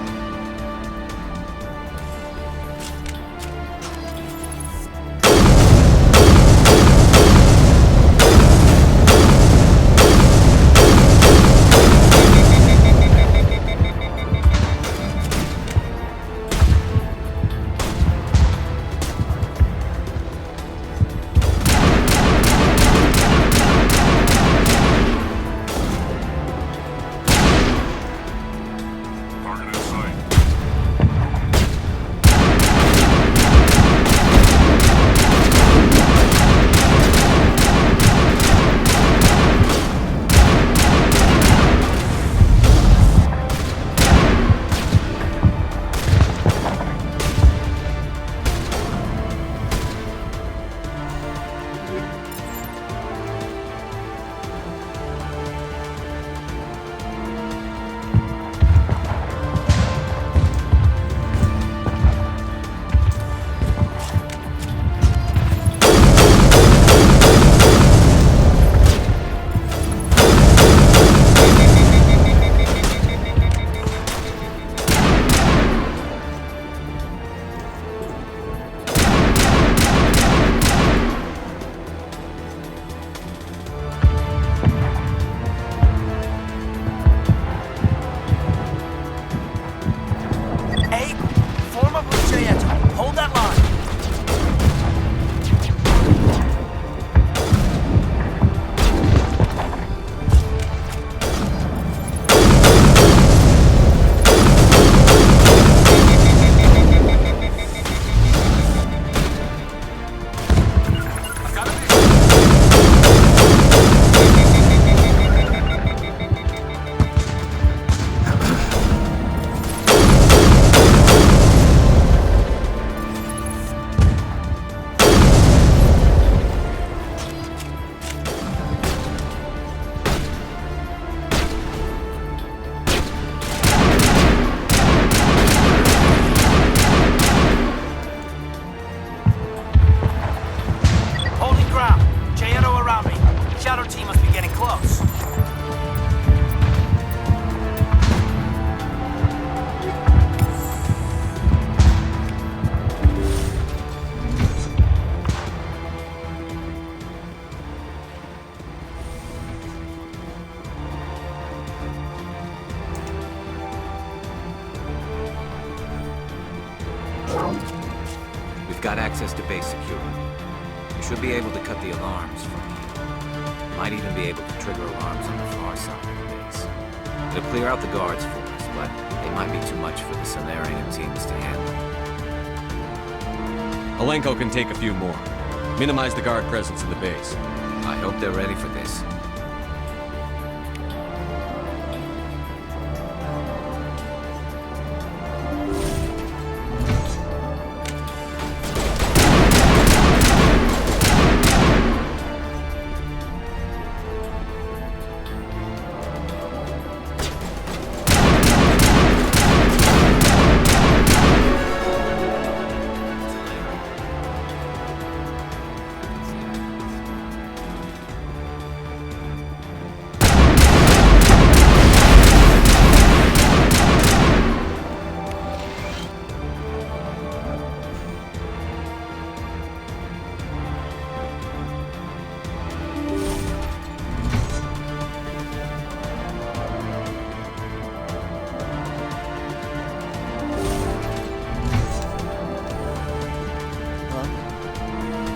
Got access to base security. We should be able to cut the alarms from here. Might even be able to trigger alarms on the far side of the base. It'll clear out the guards for us, but they might be too much for the Solarian teams to handle. Alenko can take a few more. Minimize the guard presence in the base. I hope they're ready for this.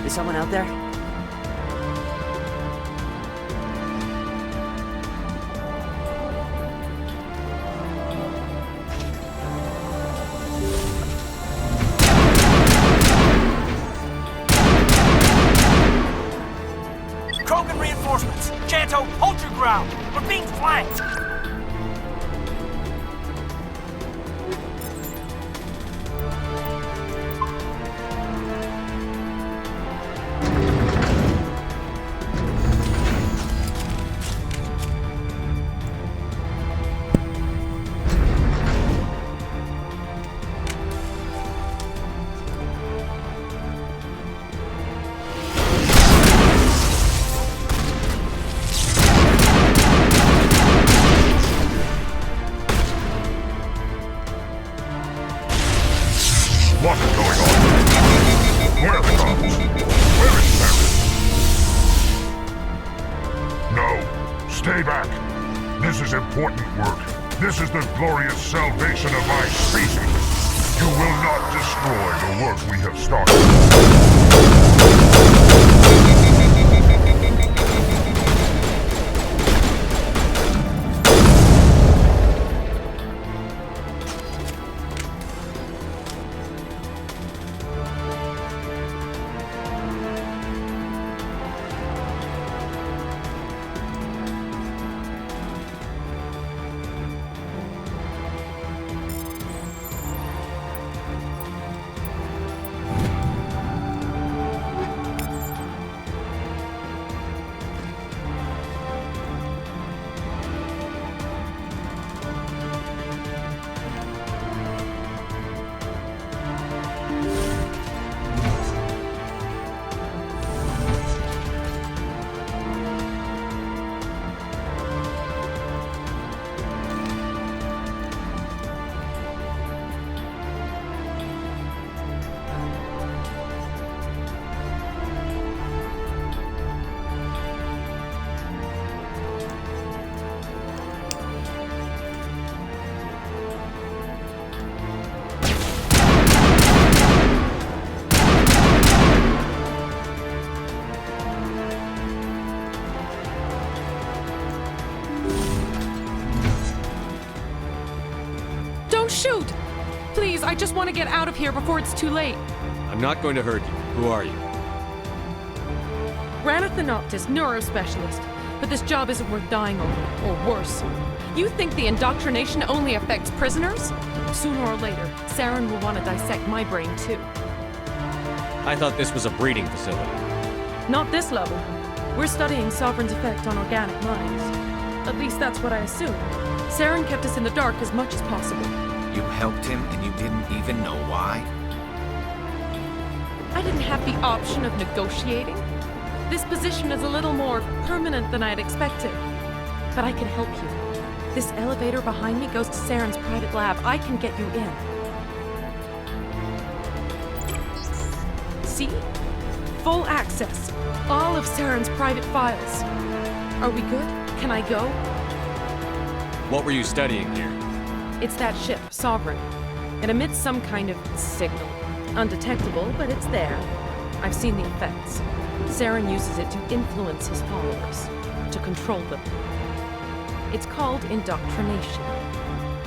Is someone out there? Krogan reinforcements! Janto, hold your ground! We're being flanked! Stay back. This is important work. This is the glorious salvation of my species. You will not destroy the work we have started. Don't shoot! Please, I just want to get out of here before it's too late. I'm not going to hurt you. Who are you? Ranathanoptis, neurospecialist. But this job isn't worth dying over, or worse. You think the indoctrination only affects prisoners? Sooner or later, Saren will want to dissect my brain too. I thought this was a breeding facility. Not this level. We're studying Sovereign's effect on organic minds. At least that's what I assumed. Saren kept us in the dark as much as possible. You helped him and you didn't even know why? I didn't have the option of negotiating. This position is a little more permanent than I'd expected. But I can help you. This elevator behind me goes to Saren's private lab. I can get you in. See? Full access. All of Saren's private files. Are we good? Can I go? What were you studying here? It's that ship, Sovereign. It emits some kind of signal. Undetectable, but it's there. I've seen the effects. Saren uses it to influence his followers, to control them. It's called indoctrination.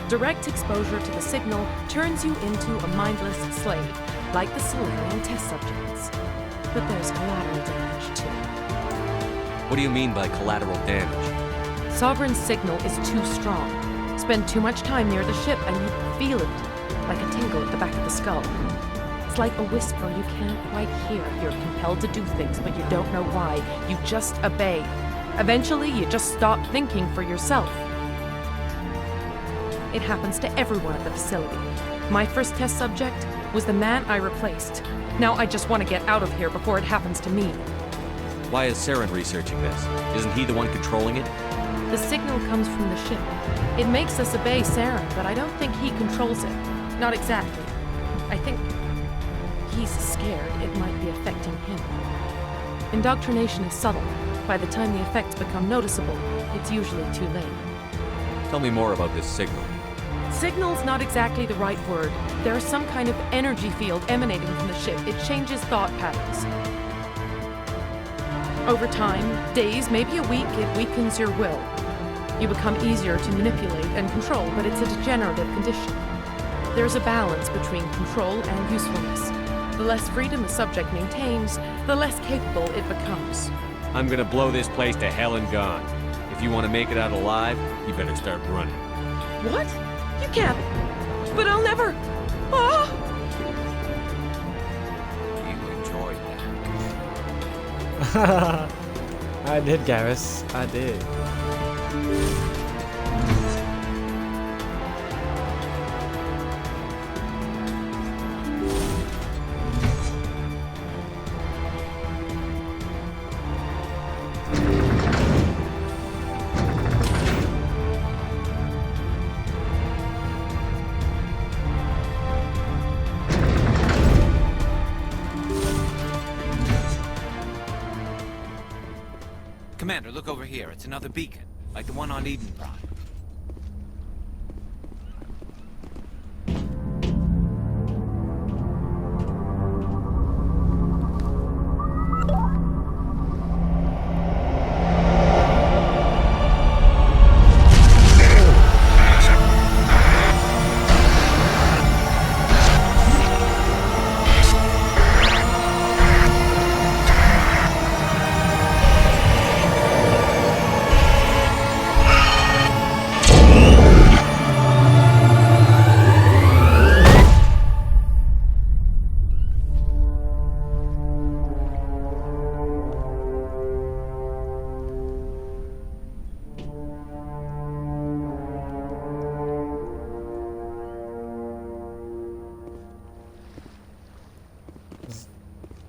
Direct exposure to the signal turns you into a mindless slave, like the Solarian test subjects. But there's collateral damage, too. What do you mean by collateral damage? Sovereign's signal is too strong. Spend too much time near the ship and you feel it, like a tingle at the back of the skull. It's like a whisper you can't quite hear. You're compelled to do things, but you don't know why. You just obey. Eventually, you just stop thinking for yourself. It happens to everyone at the facility. My first test subject was the man I replaced. Now I just want to get out of here before it happens to me. Why is Saren researching this? Isn't he the one controlling it? The signal comes from the ship. It makes us obey Saren, but I don't think he controls it. Not exactly. I think he's scared it might be affecting him. Indoctrination is subtle. By the time the effects become noticeable, it's usually too late. Tell me more about this signal. Signal's not exactly the right word. There's some kind of energy field emanating from the ship. It changes thought patterns. Over time, days, maybe a week, it weakens your will. You become easier to manipulate and control, but it's a degenerative condition. There's a balance between control and usefulness. The less freedom a subject maintains, the less capable it becomes. I'm gonna blow this place to hell and gone. If you want to make it out alive, you better start running. What? You can't. But I'll never. Ah! You enjoyed that. I did, Garrus. I did. Commander, look over here. It's another beacon. like the one on Eden Prime.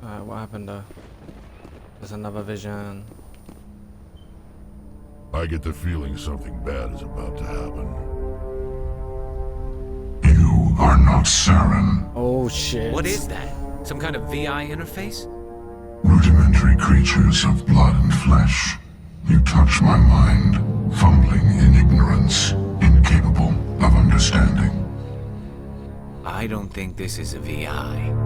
Alright, what happened there? There's another vision. I get the feeling something bad is about to happen. You are not Saren. Oh shit. What is that? Some kind of VI interface? Rudimentary creatures of blood and flesh. You touch my mind, fumbling in ignorance, incapable of understanding. I don't think this is a VI.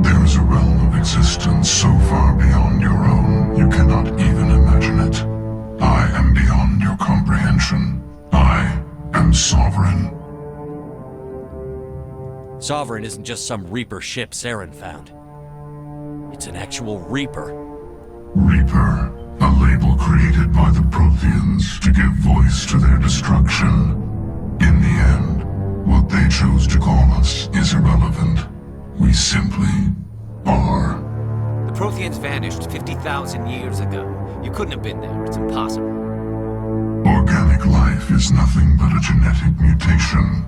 There is a realm of existence so far beyond your own, you cannot even imagine it. I am beyond your comprehension. I am sovereign. Sovereign isn't just some Reaper ship Saren found. It's an actual Reaper. Reaper, a label created by the Protheans to give voice to their destruction. In the end, what they chose to call us is irrelevant. We simply are. The Protheans vanished 50,000 years ago. You couldn't have been there. It's impossible. Organic life is nothing but a genetic mutation.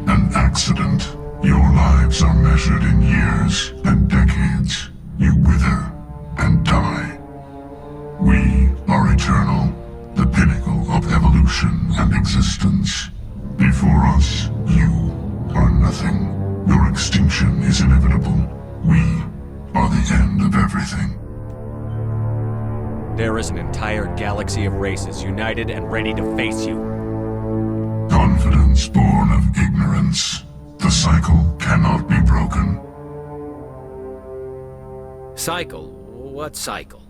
An accident. Your lives are measured in years and decades. You wither and die. We are eternal, the pinnacle of evolution and existence. Before us, you are nothing. Your extinction is inevitable. We are the end of everything. There is an entire galaxy of races united and ready to face you. Confidence born of ignorance. The cycle cannot be broken. Cycle? What cycle?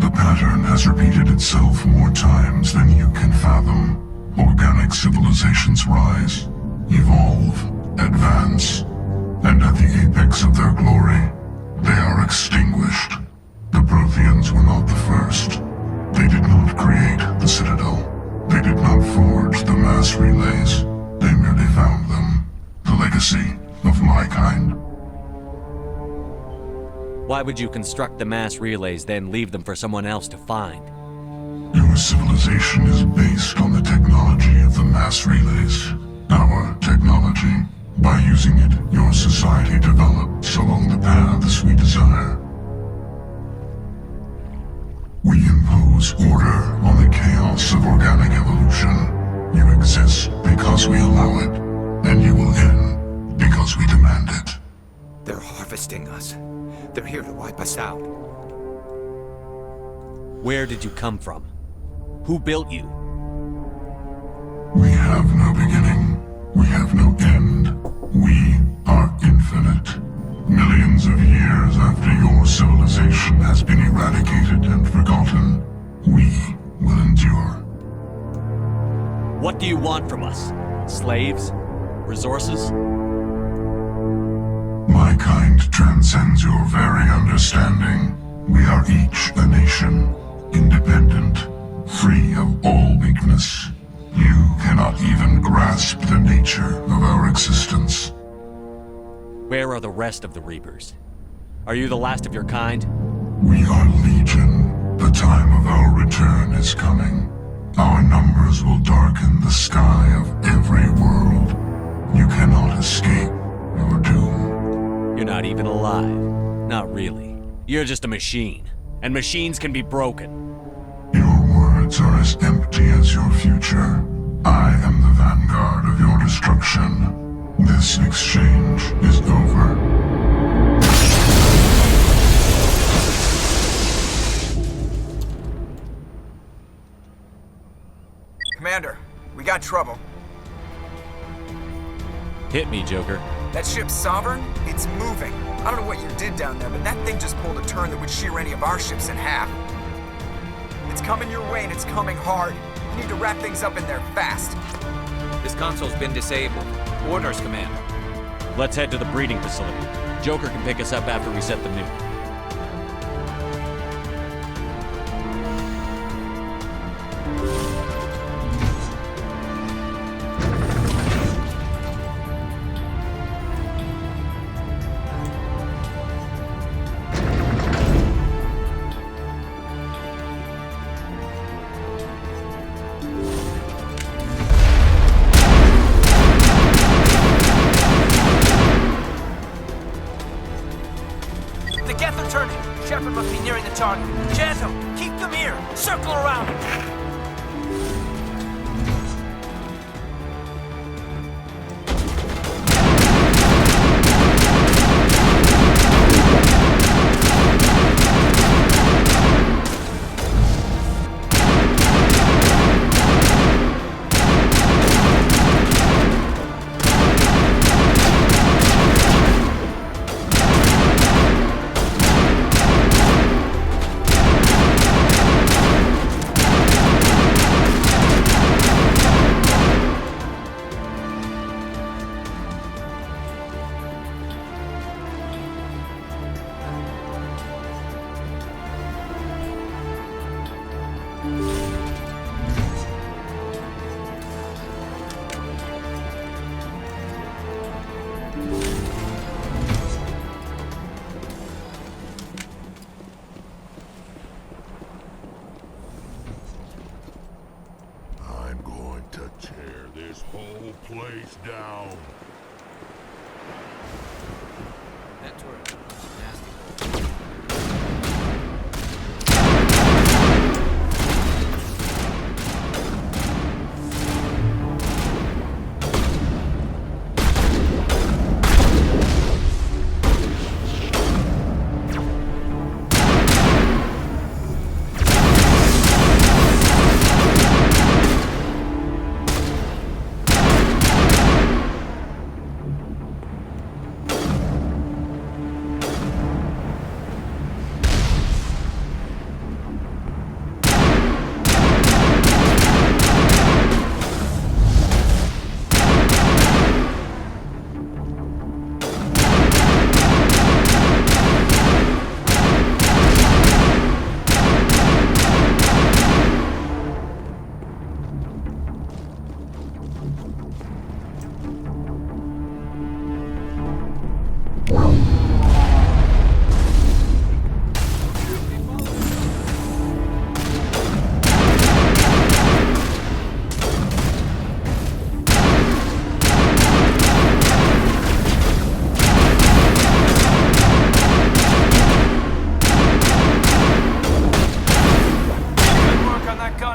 The pattern has repeated itself more times than you can fathom. Organic civilizations rise, evolve, advance, and at the apex of their glory, they are extinguished. The Protheans were not the first. They did not create the Citadel. They did not forge the mass relays. They merely found them. The legacy of my kind. Why would you construct the mass relays, then leave them for someone else to find? Your civilization is based on the technology of the mass relays. Our technology. By using it, your society develops along the paths we desire. We impose order on the chaos of organic evolution. You exist because we allow it, and you will end because we demand it. They're harvesting us. They're here to wipe us out. Where did you come from? Who built you? We have no beginning. We have no end. We are infinite. Millions of years after your civilization has been eradicated and forgotten, we will endure. What do you want from us? Slaves? Resources? My kind transcends your very understanding. We are each a nation, independent, free of all weakness. You cannot even grasp the nature of our existence. Where are the rest of the Reapers? Are you the last of your kind? We are legion. The time of our return is coming. Our numbers will darken the sky of every world. You cannot escape your doom. You're not even alive. Not really. You're just a machine. And machines can be broken. Your words are as empty as your future. I am the vanguard of your destruction. This exchange is over. Commander, we got trouble. Hit me, Joker. That ship Sovereign, it's moving. I don't know what you did down there, but that thing just pulled a turn that would shear any of our ships in half. It's coming your way and it's coming hard. You need to wrap things up in there fast. This console's been disabled. Orders, Commander. Let's head to the breeding facility. Joker can pick us up after we set the nuke. Shepard must be nearing the target. Janto, keep them here. Circle around. I'm going to tear this whole place down. That turret. Nasty.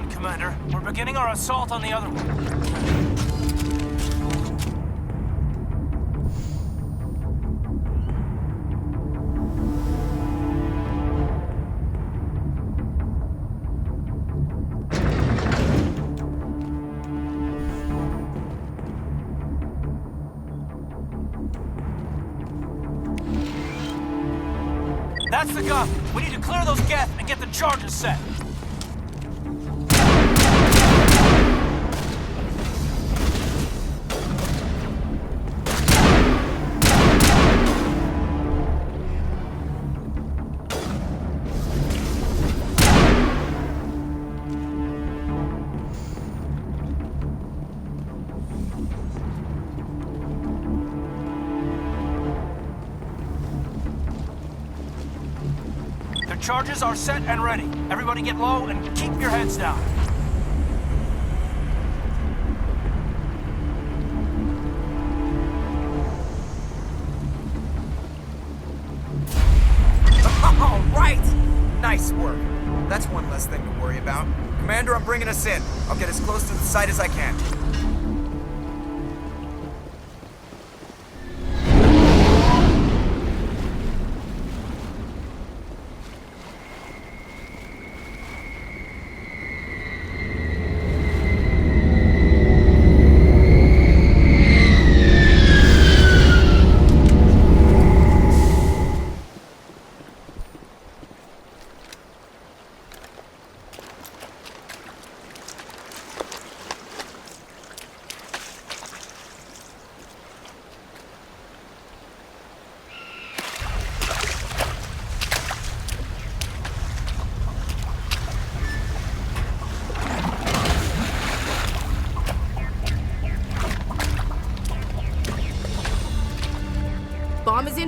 Commander. We're beginning our assault on the other one. That's the gun. We need to clear those geth and get the charges set. Charges are set and ready. Everybody get low and keep your heads down. All right! Nice work. That's one less thing to worry about. Commander, I'm bringing us in. I'll get as close to the site as I can.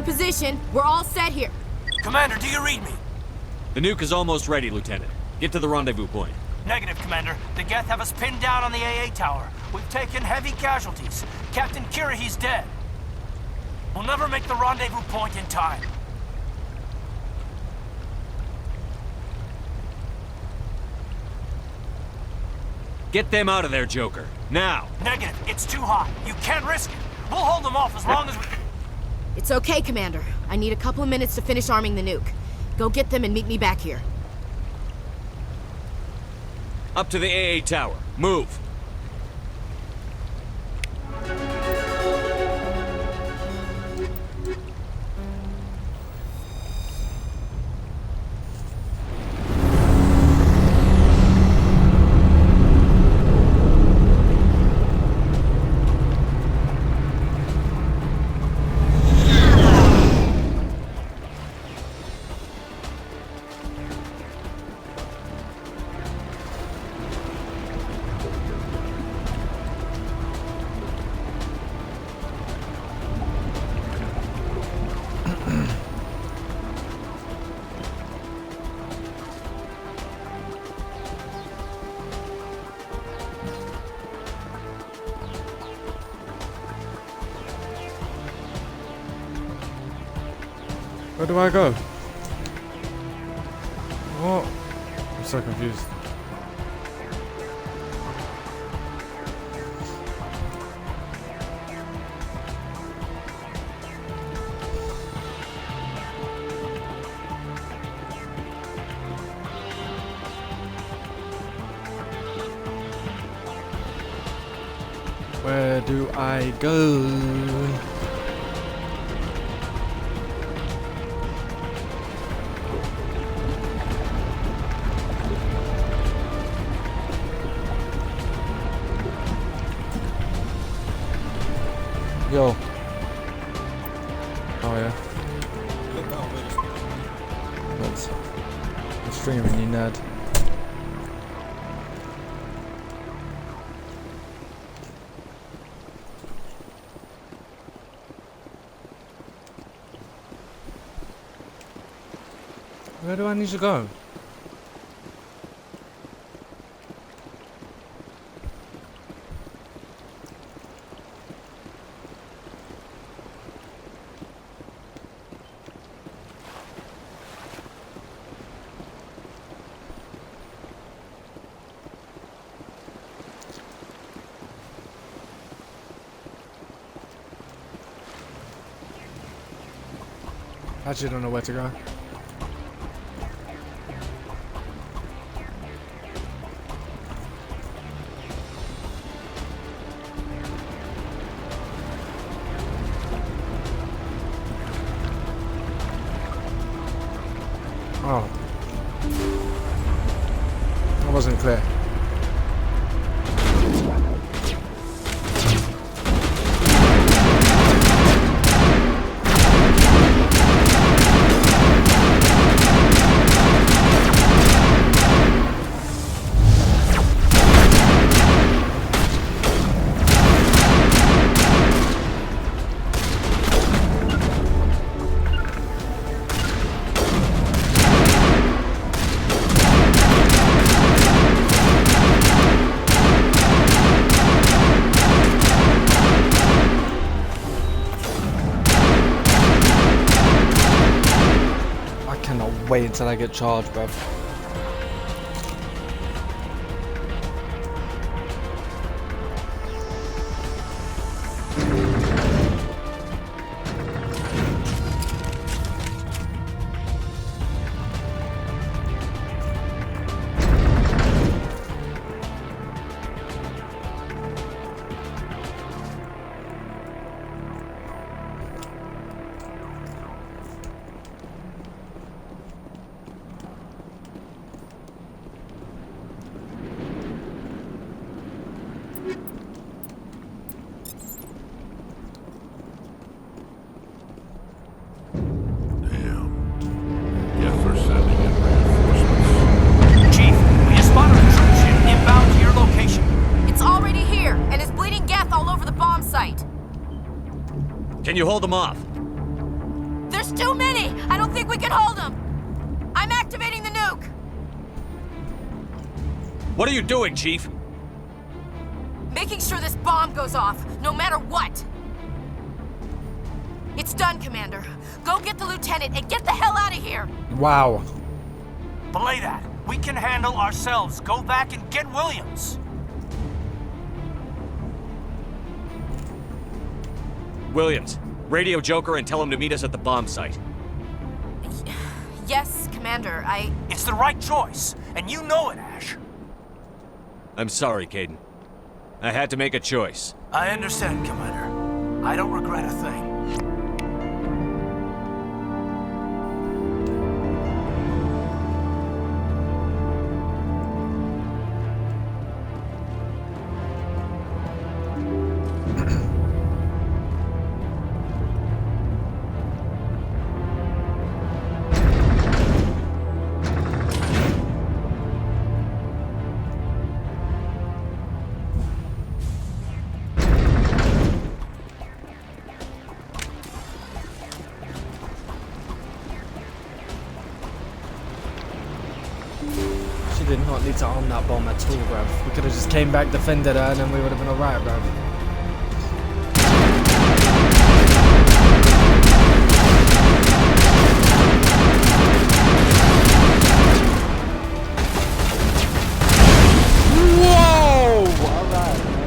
in position. We're all set here. Commander, do you read me? The nuke is almost ready, Lieutenant. Get to the rendezvous point. Negative, Commander. The Geth have us pinned down on the AA tower. We've taken heavy casualties. Captain Kirahi's dead. We'll never make the rendezvous point in time. Get them out of there, Joker. Now! Negative. It's too hot. You can't risk it. We'll hold them off as long as we... It's okay, Commander. I need a couple of minutes to finish arming the nuke. Go get them and meet me back here. Up to the AA tower. Move! Where do I go? What? I'm so confused. Where do I go? Yo. Oh yeah. That's I'm streaming, you nerd. Where do I need to go? I actually don't know where to go. Oh. That wasn't clear. Wait until I get charged, bruv. Can you hold them off? hold them! I'm activating the nuke! What are you doing, Chief? Making sure this bomb goes off, no matter what! It's done, Commander. Go get the lieutenant and get the hell out of here! Wow. Belay that. We can handle ourselves. Go back and get Williams. Williams, radio Joker and tell him to meet us at the bomb site. Yes, Commander, It's the right choice, and you know it, Ash. I'm sorry, Kaidan. I had to make a choice. I understand, Commander. I don't regret a thing. She did not need to arm that bomb at all, bruv. We could have just came back, defended her, and then we would have been alright, bruv. Whoa! Alright, man.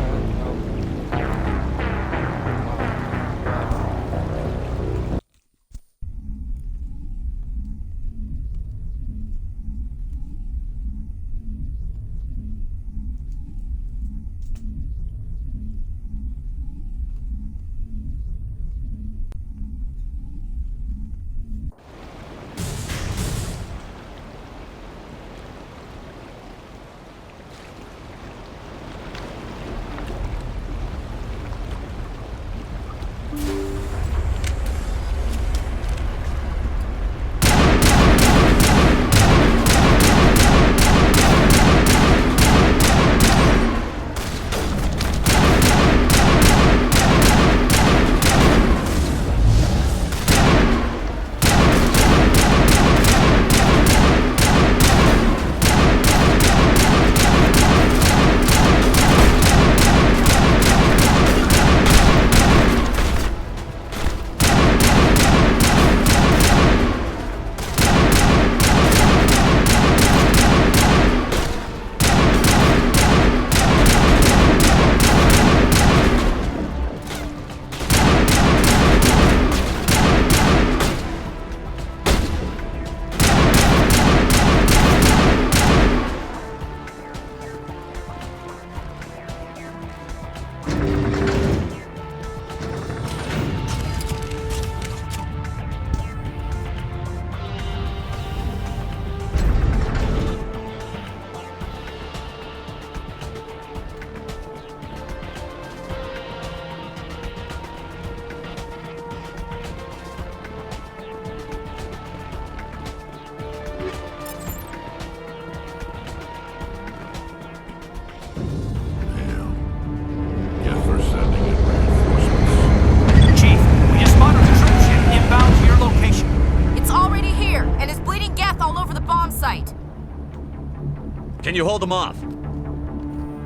Can you hold them off?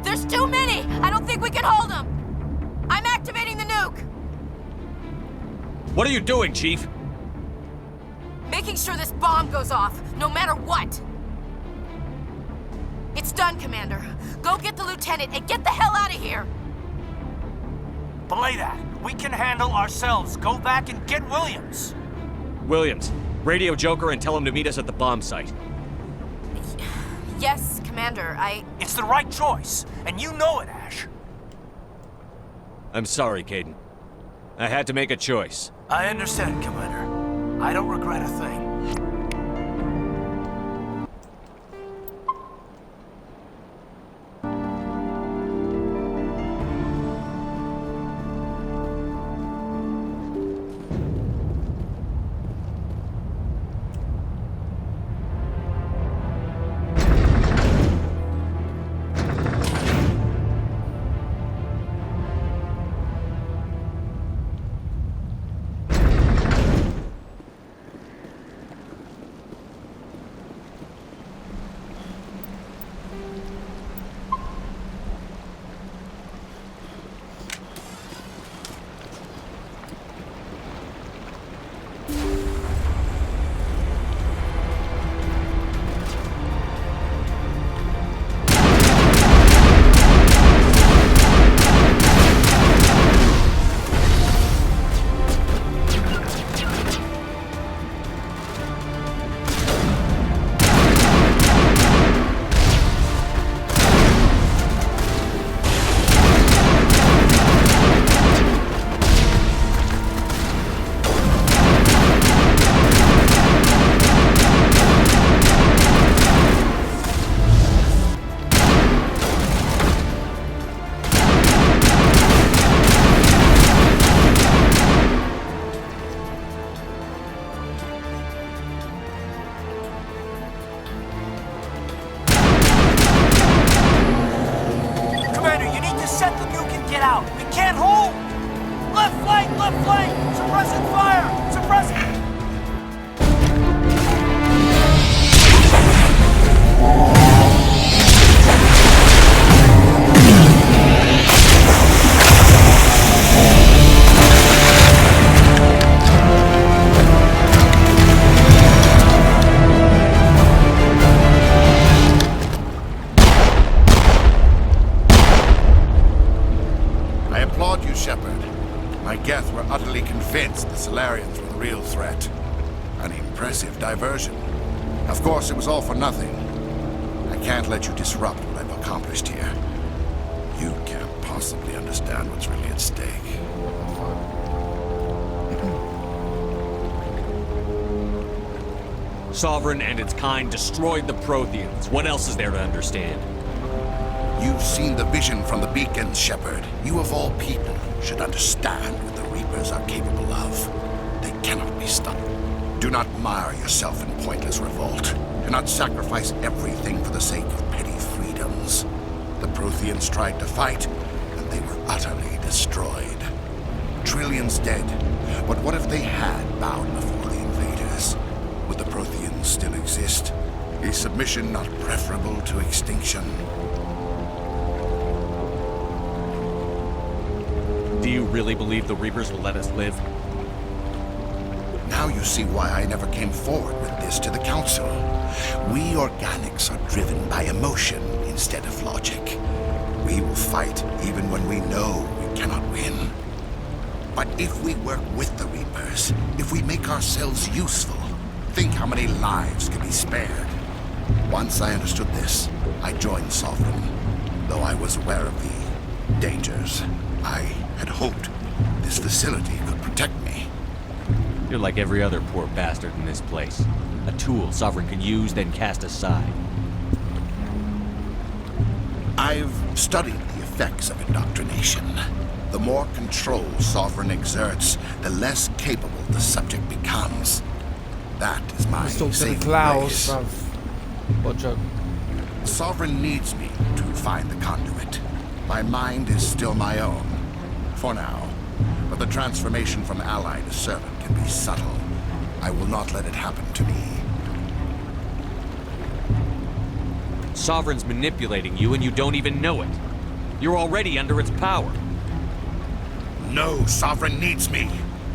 There's too many! I don't think we can hold them! I'm activating the nuke! What are you doing, Chief? Making sure this bomb goes off, no matter what! It's done, Commander. Go get the lieutenant and get the hell out of here! Belay that. We can handle ourselves. Go back and get Williams. Williams, radio Joker and tell him to meet us at the bomb site. Yes, Commander, It's the right choice, and you know it, Ash. I'm sorry, Kaidan. I had to make a choice. I understand, Commander. I don't regret a thing. get out. We can't hold. Left flank, suppressing fire, suppressing. Were utterly convinced the Solarians were the real threat. An impressive diversion. Of course, it was all for nothing. I can't let you disrupt what I've accomplished here. You can't possibly understand what's really at stake. Sovereign and its kind destroyed the Protheans. What else is there to understand? You've seen the vision from the beacons, Shepard. You of all people should understand what the Reapers are capable of. They cannot be stopped. Do not mire yourself in pointless revolt. Do not sacrifice everything for the sake of petty freedoms. The Protheans tried to fight, and they were utterly destroyed. Trillions dead. But what if they had bowed before the invaders? Would the Protheans still exist? Is submission not preferable to extinction? Do you really believe the Reapers will let us live? Now you see why I never came forward with this to the Council. We organics are driven by emotion instead of logic. We will fight even when we know we cannot win. But if we work with the Reapers, if we make ourselves useful, think how many lives could be spared. Once I understood this, I joined Sovereign, though I was aware of the dangers. I had hoped this facility could protect me. You're like every other poor bastard in this place. A tool Sovereign can use, then cast aside. I've studied the effects of indoctrination. The more control Sovereign exerts, the less capable the subject becomes. That is my saving grace. Sovereign needs me to find the conduit. My mind is still my own, for now. But the transformation from ally to servant can be subtle. I will not let it happen to me. Sovereign's manipulating you and you don't even know it. You're already under its power. No, Sovereign needs me.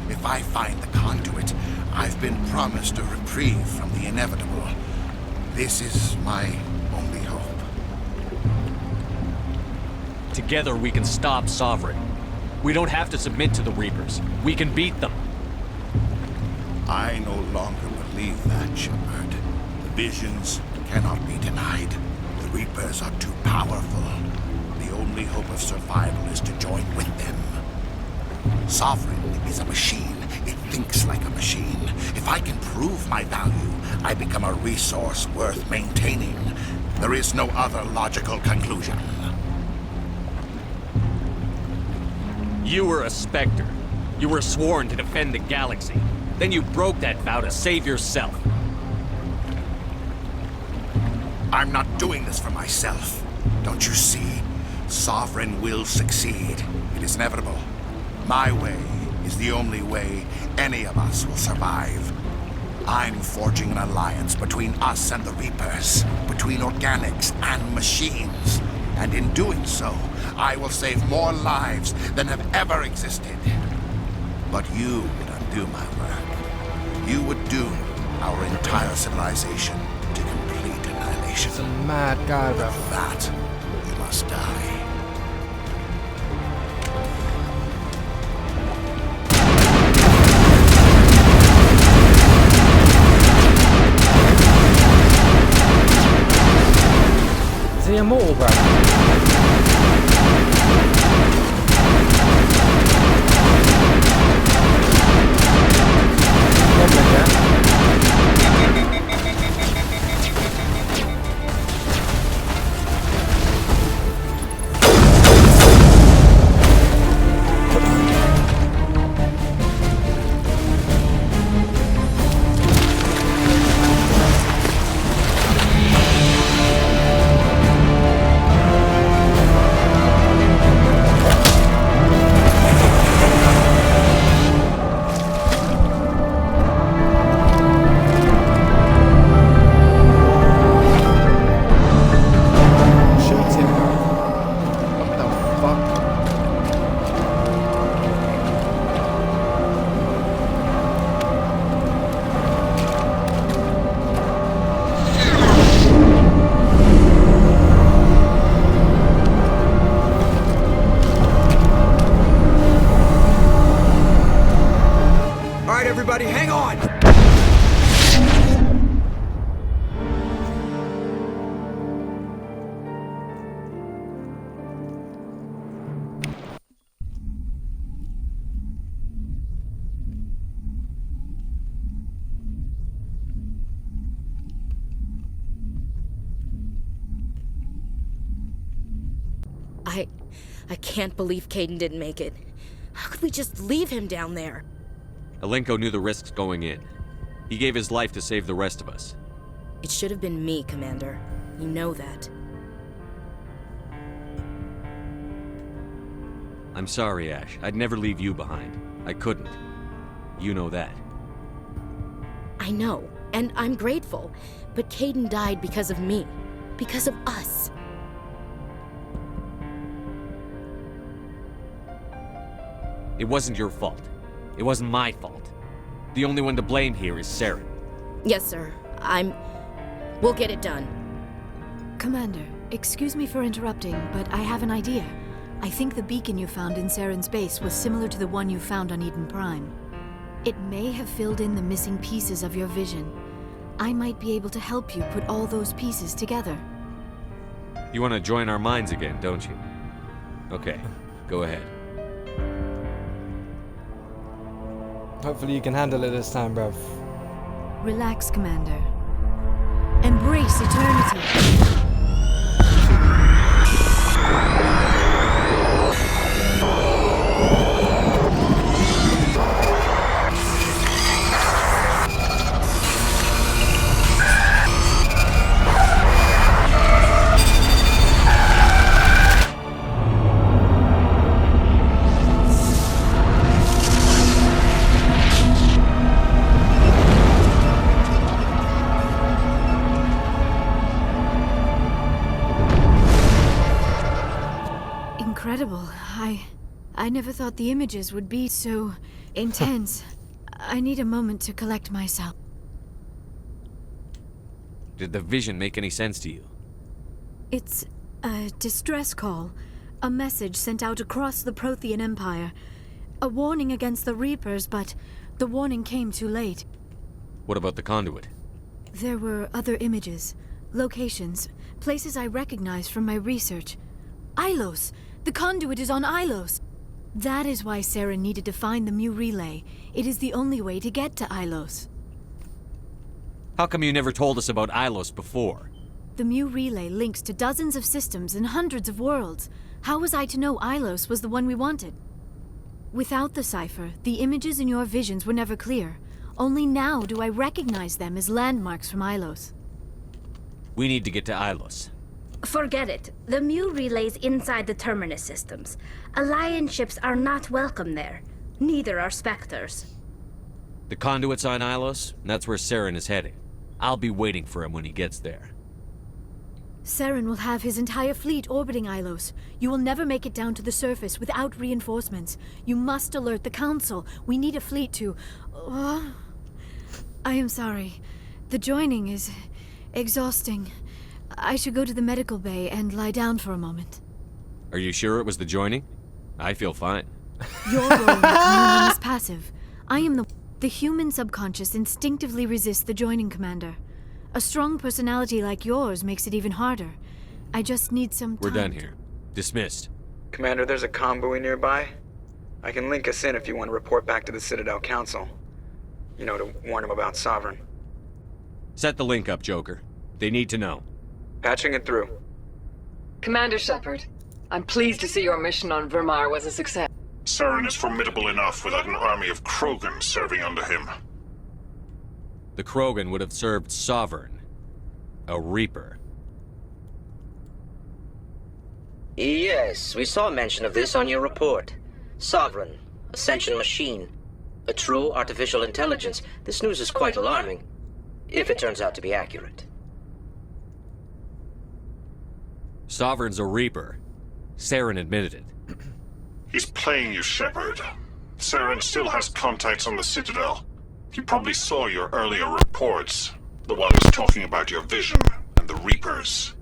If I find the conduit, I've been promised a reprieve from the inevitable. This is my only hope. Together we can stop Sovereign. We don't have to submit to the Reapers. We can beat them. I no longer believe that, Shepard. The visions cannot be denied. The Reapers are too powerful. The only hope of survival is to join with them. Sovereign is a machine. It thinks like a machine. If I can prove my value, I become a resource worth maintaining. There is no other logical conclusion. You were a Spectre. You were sworn to defend the galaxy. Then you broke that vow to save yourself. I'm not doing this for myself. Don't you see? Sovereign will succeed. It is inevitable. My way is the only way any of us will survive. I'm forging an alliance between us and the Reapers, between organics and machines. And in doing so, I will save more lives than have ever existed. But you would undo my work. You would doom our entire civilization to complete annihilation. He's a mad guy, bro. For that, you must die. Is he immortal, bro? Goblin, yeah? I can't believe Kaidan didn't make it. How could we just leave him down there? Alenko knew the risks going in. He gave his life to save the rest of us. It should have been me, Commander. You know that. I'm sorry, Ash. I'd never leave you behind. I couldn't. You know that. I know, and I'm grateful. But Kaidan died because of me. Because of us. It wasn't your fault. It wasn't my fault. The only one to blame here is Saren. Yes, sir. We'll get it done. Commander, excuse me for interrupting, but I have an idea. I think the beacon you found in Saren's base was similar to the one you found on Eden Prime. It may have filled in the missing pieces of your vision. I might be able to help you put all those pieces together. You want to join our minds again, don't you? Okay, go ahead. Hopefully you can handle it this time, bruv. Relax, Commander. Embrace eternity. Incredible. I never thought the images would be so intense. I need a moment to collect myself. Did the vision make any sense to you? It's a distress call. A message sent out across the Prothean Empire. A warning against the Reapers, but the warning came too late. What about the conduit? There were other images, locations, places I recognized from my research. Ilos! The conduit is on Ilos! That is why Saren needed to find the Mu relay. It is the only way to get to Ilos. How come you never told us about Ilos before? The Mu relay links to dozens of systems and hundreds of worlds. How was I to know Ilos was the one we wanted? Without the cipher, the images in your visions were never clear. Only now do I recognize them as landmarks from Ilos. We need to get to Ilos. Forget it. The Mu relay's inside the Terminus systems. Alliance ships are not welcome there. Neither are Spectres. The conduit's on Ilos, and that's where Saren is heading. I'll be waiting for him when he gets there. Saren will have his entire fleet orbiting Ilos. You will never make it down to the surface without reinforcements. You must alert the Council. We need a fleet to... I am sorry. The joining is exhausting. I should go to the medical bay and lie down for a moment. Are you sure it was the joining? I feel fine. Your role in the communion is passive. I am the human subconscious instinctively resists the joining, Commander. A strong personality like yours makes it even harder. I just need some time. We're done here. Dismissed. Commander, there's a comm buoy nearby. I can link us in if you want to report back to the Citadel Council. You know, to warn them about Sovereign. Set the link up, Joker. They need to know. Patching it through. Commander Shepard, I'm pleased to see your mission on Vermar was a success. Saren is formidable enough without an army of Krogan serving under him. The Krogan would have served Sovereign. A Reaper. Yes, we saw mention of this on your report. Sovereign, Ascension machine, a true artificial intelligence. This news is quite alarming, if it turns out to be accurate. Sovereign's a Reaper. Saren admitted it. He's playing you, Shepard. Saren still has contacts on the Citadel. He probably saw your earlier reports. The one was talking about your vision and the Reapers.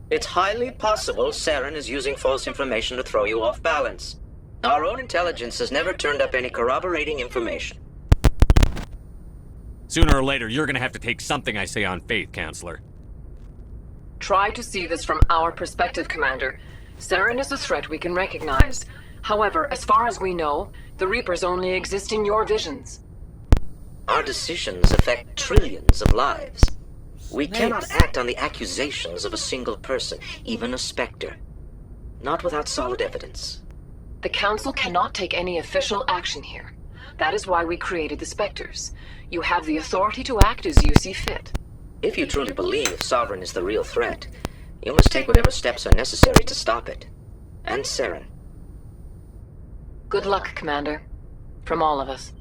It's highly possible Saren is using false information to throw you off balance. Our own intelligence has never turned up any corroborating information. Sooner or later, you're gonna have to take something I say on faith, Counselor. Try to see this from our perspective, Commander. Saren is a threat we can recognize. However, as far as we know, the Reapers only exist in your visions. Our decisions affect trillions of lives. We cannot act on the accusations of a single person, even a Spectre. Not without solid evidence. The Council cannot take any official action here. That is why we created the Spectres. You have the authority to act as you see fit. If you truly believe Sovereign is the real threat, you must take whatever steps are necessary to stop it. And Saren. Good luck, Commander. From all of us.